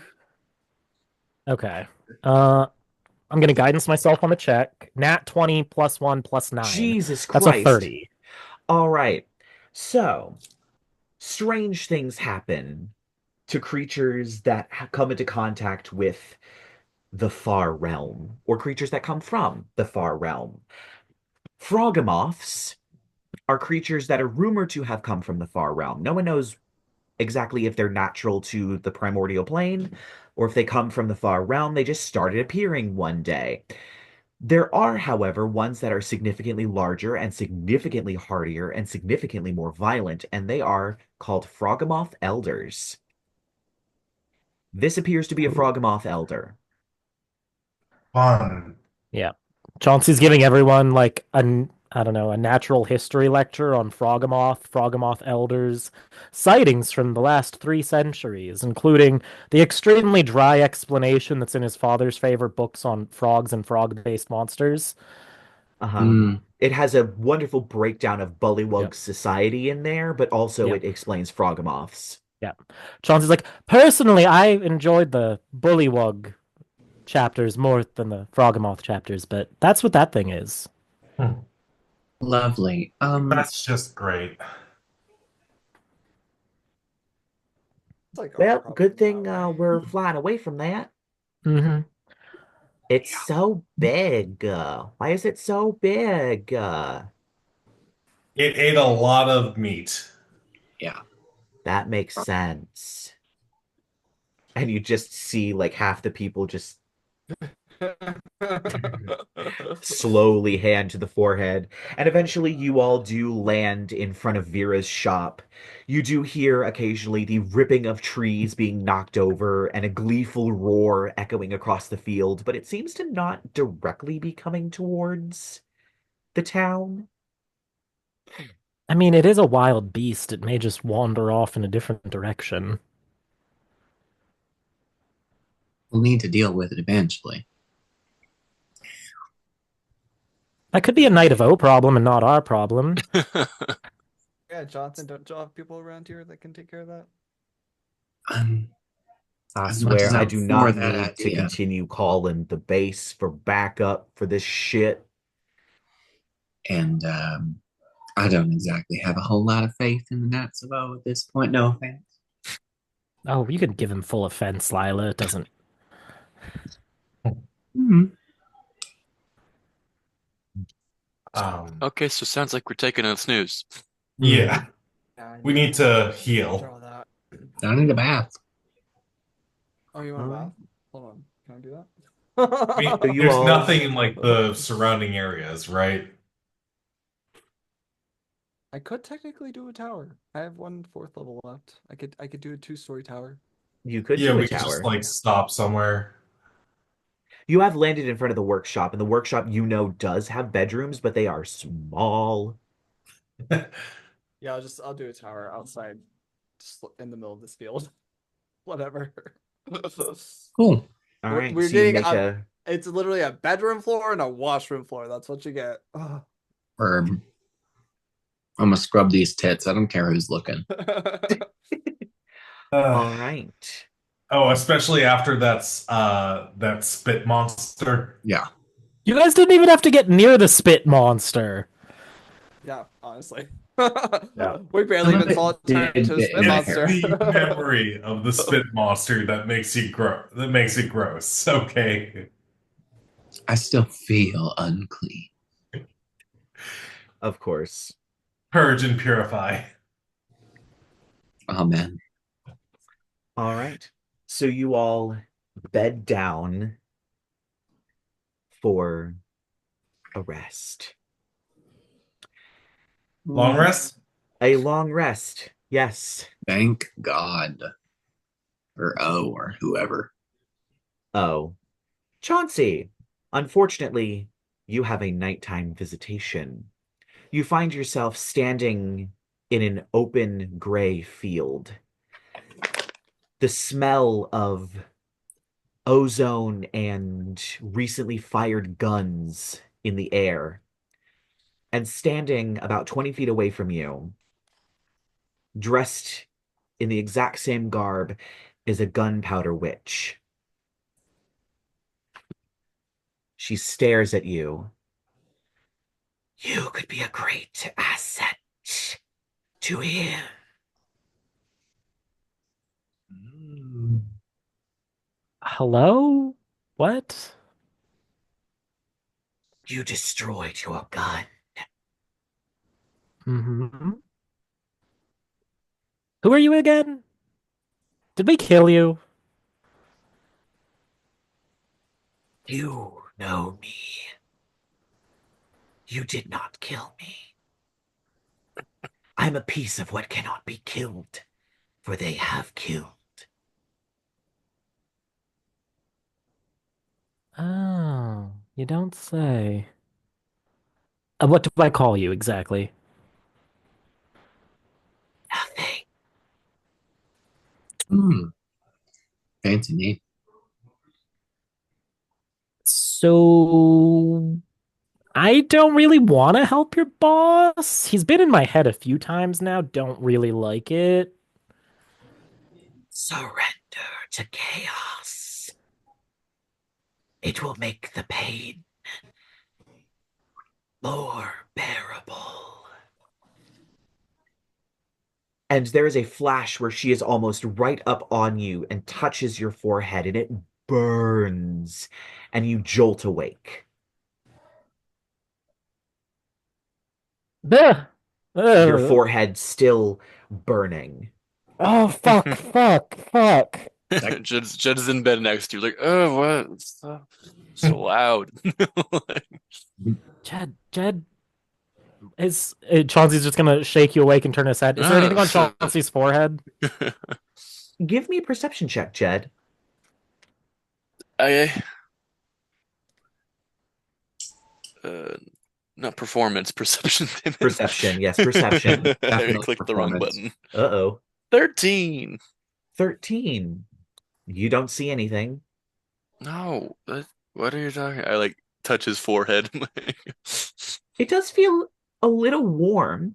Okay. I'm gonna guidance myself on the check. Nat 20 plus 1 plus 9. Jesus That's Christ. a 30. All right. So, strange things happen to creatures that come into contact with the far realm, or creatures that come from the far realm. Frogamoths are creatures that are rumored to have come from the far realm. No one knows exactly if they're natural to the primordial plane or if they come from the far realm. They just started appearing one day. There are, however, ones that are significantly larger and significantly hardier and significantly more violent, and they are called Frogamoth Elders. This appears to be a Frogamoth Elder. Fun. Yeah. Chauncey's giving everyone like I don't know, a natural history lecture on Froggomoth elders, sightings from the last 3 centuries, including the extremely dry explanation that's in his father's favorite books on frogs and frog-based monsters. Uh-huh. Mm. It has a wonderful breakdown of Yep. Bullywug society in there, but also it Yep. explains Froggomoths. Yeah. Chauncey's like, personally, I enjoyed the Bullywug chapters more than the Froggomoth chapters, but that's what that thing is. Hmm. Lovely. That's just great. It's like our Well, problem good thing now. we're flying away from that. Mm-hmm. It's so big. Why is it so big? It ate a lot of meat. Yeah. That makes sense. And you just see like half the people just slowly hand to the forehead. And eventually you all do land in front of Vera's shop. You do hear occasionally the ripping of trees being knocked over and a gleeful roar echoing across the field, but it seems to not directly be coming towards the town. I mean, it is a wild beast. It may just wander off in a different direction. We'll need to deal with it eventually. That could be a Knight of O problem and not our problem. Yeah, Johnson, don't you have people around here that can take care of that? Um, I as much as swear, I I'm do for not that need to idea, continue calling the base for backup for this shit. and I don't exactly have a whole lot of faith in the Knights of O at this point. No offense. Oh, you can give him full offense, Lyla. It doesn't. Mhm. Um, Okay, so sounds like we're taking a snooze. yeah, Yeah, I we need need to heal. draw that. I need a bath. Oh, you want a All bath? right. Hold on. Can I do I So that? mean, you there's all, nothing in like the surrounding areas, right? I could technically do a tower. I have one fourth level left. I could do a two-story tower. you could Yeah, do a we could just tower. like stop somewhere. You have landed in front of the workshop, and the workshop you know does have bedrooms, but they are small. Yeah, I'll do a tower outside, just in the middle of this field. Whatever. Cool. All We're, right, we're so you getting make a. a It's literally a bedroom floor and a washroom floor. That's what you get. Ugh. Or I'm gonna scrub these tits. I don't care who's looking. Uh, all right. oh, especially after that spit monster. Yeah. You guys didn't even have to get near the spit monster. Yeah, honestly. Yeah. We barely Some of even saw it it turn did into a get spit in my It's hair. monster. the memory of the spit monster that makes you grow that makes it gross. Okay. I still feel unclean. Of course. Purge and purify. Oh man. All right. So you all bed down for a rest. Long rest? A long rest. Yes. Thank God. Or O or whoever. Oh, Chauncey. Unfortunately, you have a nighttime visitation. You find yourself standing in an open gray field. The smell of ozone and recently fired guns in the air. And standing about 20 feet away from you, dressed in the exact same garb, is a gunpowder witch. She stares at you. You could be a great asset to him. Mm. Hello? What? You destroyed your gun. Mm-hmm. Who are you again? Did we kill you? You know me. You did not kill me. I'm a piece of what cannot be killed, for they have killed. Oh, you don't say. What do I call you exactly? Nothing. Hmm, fancy name. So I don't really want to help your boss. He's been in my head a few times now. Don't really like it. Surrender to chaos. It will make the pain more bearable. And there is a flash where she is almost right up on you and touches your forehead, and it burns, and you jolt awake. Ugh. Your Ugh. forehead still burning. Oh, fuck, fuck, fuck. Jed's in bed next to you, like, oh, what? It's so loud. Jed, is Chauncey's just gonna shake you awake and turn his head. Is there anything on Chauncey's forehead? Give me a perception check, Jed. I uh, not performance, perception. Perception, yes, perception. I Definitely clicked the wrong performance. button. Uh-oh. 13. 13. You don't see anything. No, what are you talking? I like touch his forehead. It does feel a little warm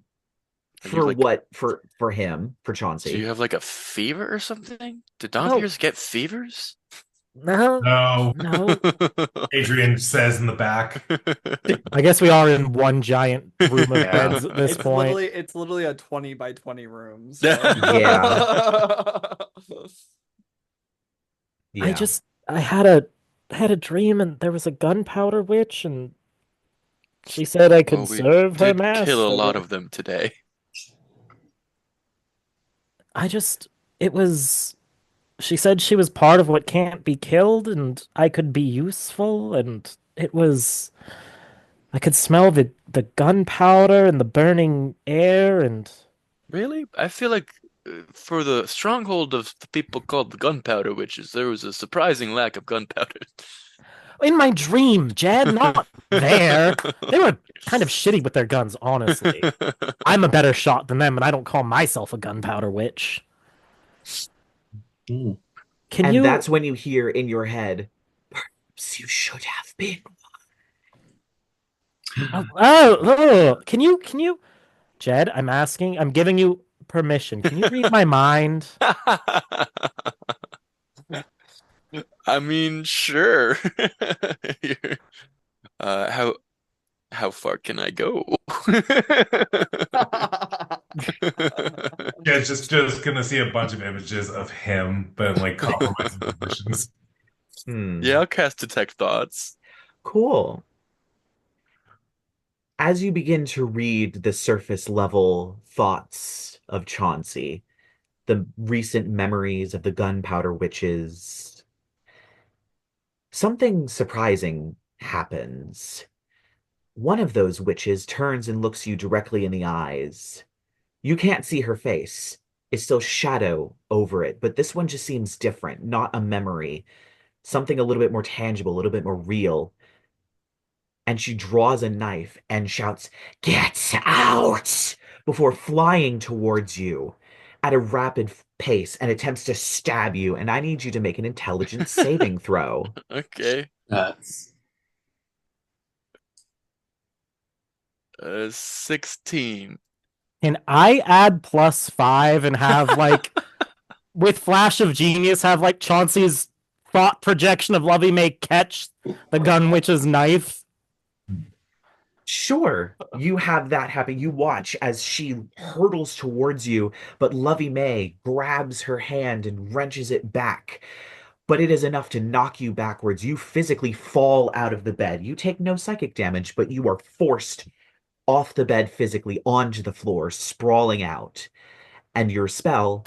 Are you for like, what for him, for do Chauncey. you have like a fever or something? Did No. Dhampirs get fevers? No, No, no. Adrien says in the back. I guess we are in one giant room of Yeah. beds at this point. It's literally a 20 by 20 room. So. Yeah. Yeah. I had a dream and there was a gunpowder witch and she said I could Well, we serve her did kill a lot master. of them today. I just it was she said she was part of what can't be killed and I could be useful and it was I could smell the gunpowder and the burning air and Really? I feel like for the stronghold of the people called the Gunpowder Witches, there was a surprising lack of gunpowder. in my dream, Jed, not there. They were kind of shitty with their guns, honestly. I'm a better shot than them, and I don't call myself a gunpowder witch. Hmm. Can And you? that's when you hear in your head, perhaps you should have been. Can you? Can you? Jed, I'm asking. I'm giving you permission. Can you read my mind? I mean, sure. You're- how far can I go? Yeah, it's just gonna see a bunch of images of him, but in like compromising positions. Yeah, I'll cast Detect Thoughts. Cool. As you begin to read the surface level thoughts of Chauncey, the recent memories of the Gunpowder Witches, something surprising happens. One of those witches turns and looks you directly in the eyes. You can't see her face. It's still shadow over it, but this one just seems different, not a memory. Something a little bit more tangible, a little bit more real. And she draws a knife and shouts, "Get out!" before flying towards you at a rapid pace and attempts to stab you. And I need you to make an intelligence saving throw. Okay. That's 16. Can I add +5 and have like with Flash of Genius have like Chauncey's thought projection of Lovey may catch the gun witch's knife? Sure, you have that happen. You watch as she hurtles towards you, but Lovey May grabs her hand and wrenches it back. But it is enough to knock you backwards. You physically fall out of the bed. You take no psychic damage, but you are forced off the bed physically onto the floor, sprawling out. And your spell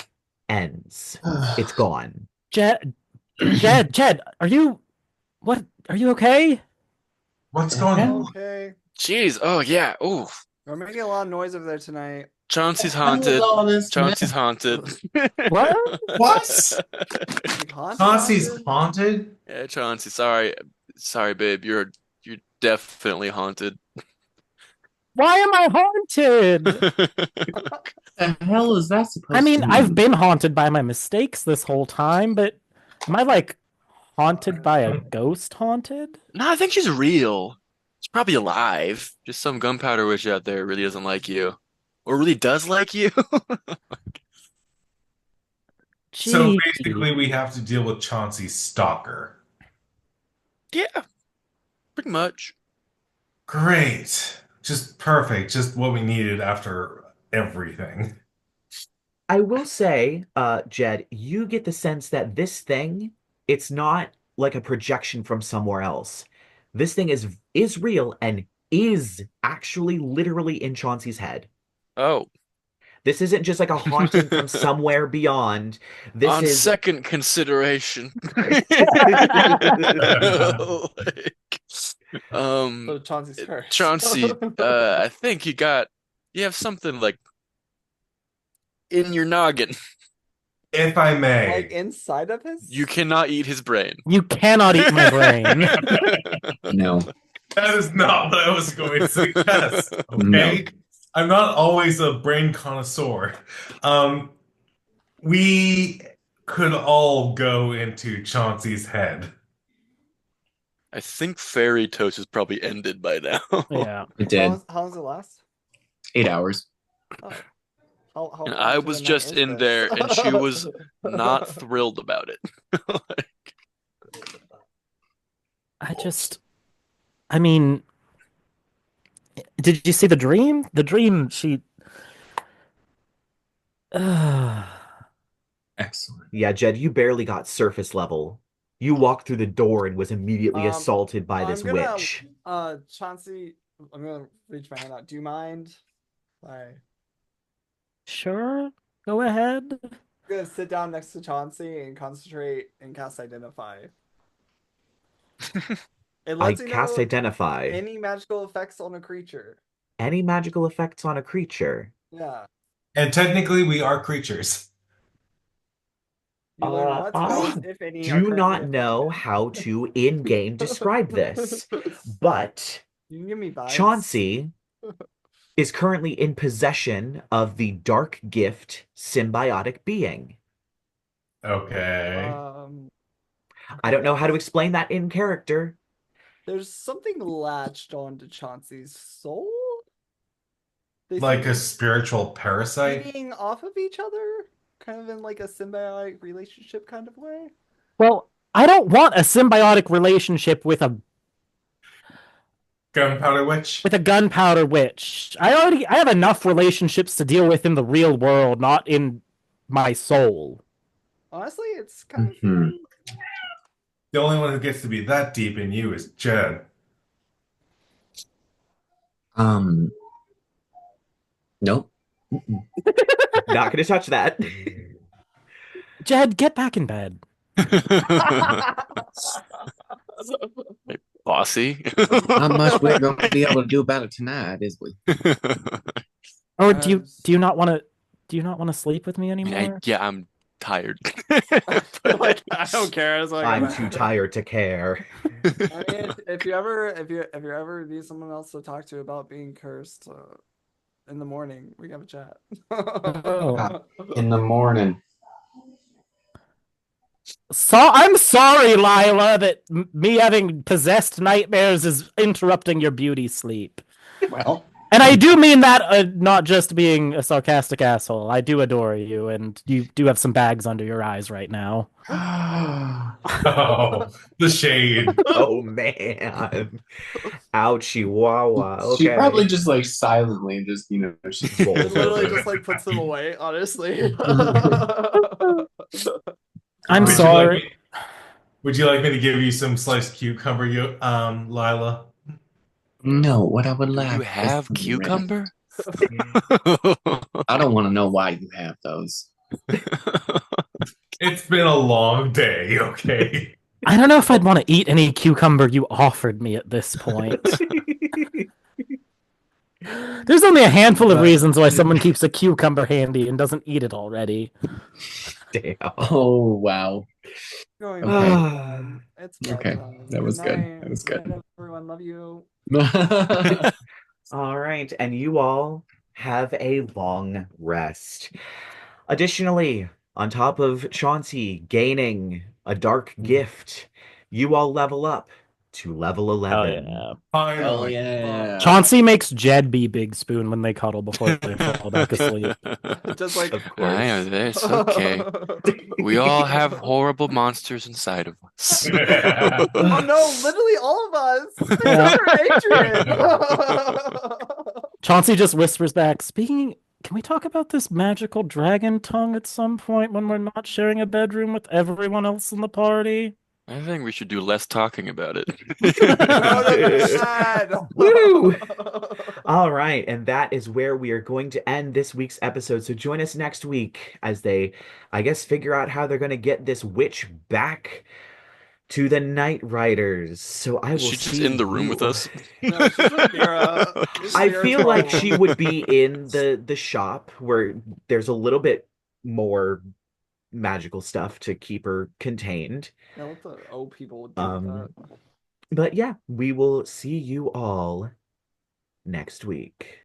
ends. It's gone. Jed, are you what? Are you okay? What's going on? Okay. Jeez. Oh, yeah. Oh, We're making a lot of noise over there tonight. Chauncey's What the hell is haunted. all this, Chauncey's man? haunted. What? What? Like, haunted, Chauncey's haunted? haunted? Yeah, Chauncey. Sorry, babe. You're definitely haunted. Why am I haunted? The hell is that supposed I mean, to I've mean? been haunted by my mistakes this whole time, but am I like haunted by a ghost haunted? No, I think she's real. She's probably alive. Just some gunpowder witch out there really doesn't like you. Or really does like you. So Gee. basically, we have to deal with Chauncey's stalker. Yeah, pretty much. Great. Just perfect. Just what we needed after everything. I will say, Jed, you get the sense that this thing, it's not like a projection from somewhere else. This thing is real and is actually literally in Chauncey's head. Oh. This isn't just like a haunting from somewhere beyond. This On is second consideration. So Chauncey's cursed. Chauncey, I think you have something like in your noggin. If I may. Like inside of his? You cannot eat his brain. You cannot eat my brain. No. That is not what I was going to suggest. Okay. I'm not always a brain connoisseur. We could all go into Chauncey's head. I think Fairy Toast is probably ended by now. Yeah. It did. How does it last? 8 hours. Oh. How And far I into was the night just is in this? there, and she was not thrilled about it. I mean, did you see the dream? The dream, she. Excellent. Yeah, Jed, you barely got surface level. You walked through the door and was immediately assaulted by this I'm gonna, witch. Chauncey, I'm gonna reach my hand out. Do you mind? Sure, go ahead. I'm gonna sit down next to Chauncey and concentrate and cast Identify. It I lets you cast know Identify. any magical effects on a creature. Any magical effects on a creature? Yeah. And technically, we are creatures. You learn what I spells, if any, are do not currently know affected. how to in-game describe this, but You can give me vibes. Chauncey is currently in possession of the Dark Gift symbiotic being. Okay. I don't know how to explain that in character. There's something latched onto Chauncey's soul. They Like seem a spiritual parasite? feeding off of each other, kind of in like a symbiotic relationship kind of way. Well, I don't want a symbiotic relationship with a Gunpowder Witch? gunpowder witch. I have enough relationships to deal with in the real world, not in my soul. Honestly, it's kind of Mhm. fun. The only one who gets to be that deep in you is Jed. Nope. Not gonna touch that. Jed, get back in bed. Bossy. Not much we're going to be able to do about it tonight, is we? Or do you not want to sleep with me anymore? Yeah, I'm tired. Like, I don't care. It's like, I'm too tired to care. I mean, if you ever need someone else to talk to about being cursed, in the morning we can have a chat. Oh. In the morning. So I'm sorry, Lyla, that me having possessed nightmares is interrupting your beauty sleep. Well, And I do mean that not just being a sarcastic asshole. I do adore you, and you do have some bags under your eyes right now. Oh, the shade. Oh man. Ouchie wawa. Okay. she probably just like silently just she rolls Literally over. just like puts them away, honestly. I'm Would you sorry. would you like me to give you some sliced cucumber, Lyla? No, what I would Do like. you have is- cucumber? I don't want to know why you have those. It's been a long day, okay? I don't know if I'd want to eat any cucumber you offered me at this point. There's only a handful of reasons why someone keeps a cucumber handy and doesn't eat it already. Damn. Oh, wow. Going Okay. on. It's Okay, bedtime. that was good. night. That was good. Night, everyone, love you. All right, and you all have a long rest. Additionally, on top of Chauncey gaining a dark gift, you all level up to level Oh 11. yeah. Hell Finally. yeah. Chauncey makes Jed be Big Spoon when they cuddle before they fall back asleep. Just like Of I know course. this. Okay. We all have horrible monsters inside of us. Oh no, literally all of us, Yeah. except for Adrien. Chauncey just whispers back, speaking, can we talk about this magical dragon tongue at some point when we're not sharing a bedroom with everyone else in the party? I think we should do less talking about it. No, that's bad. Woo! All right, and that is where we are going to end this week's episode. So join us next week as they, I guess, figure out how they're going to get this witch back to the Night Riders. So I Is will she just see in the room with you. us? No, she's with Mira. I Mira's feel like she problem. would be in the shop where there's a little bit more magical stuff to keep her contained. Yeah, what the old people would do with Um, that? but yeah, we will see you all next week.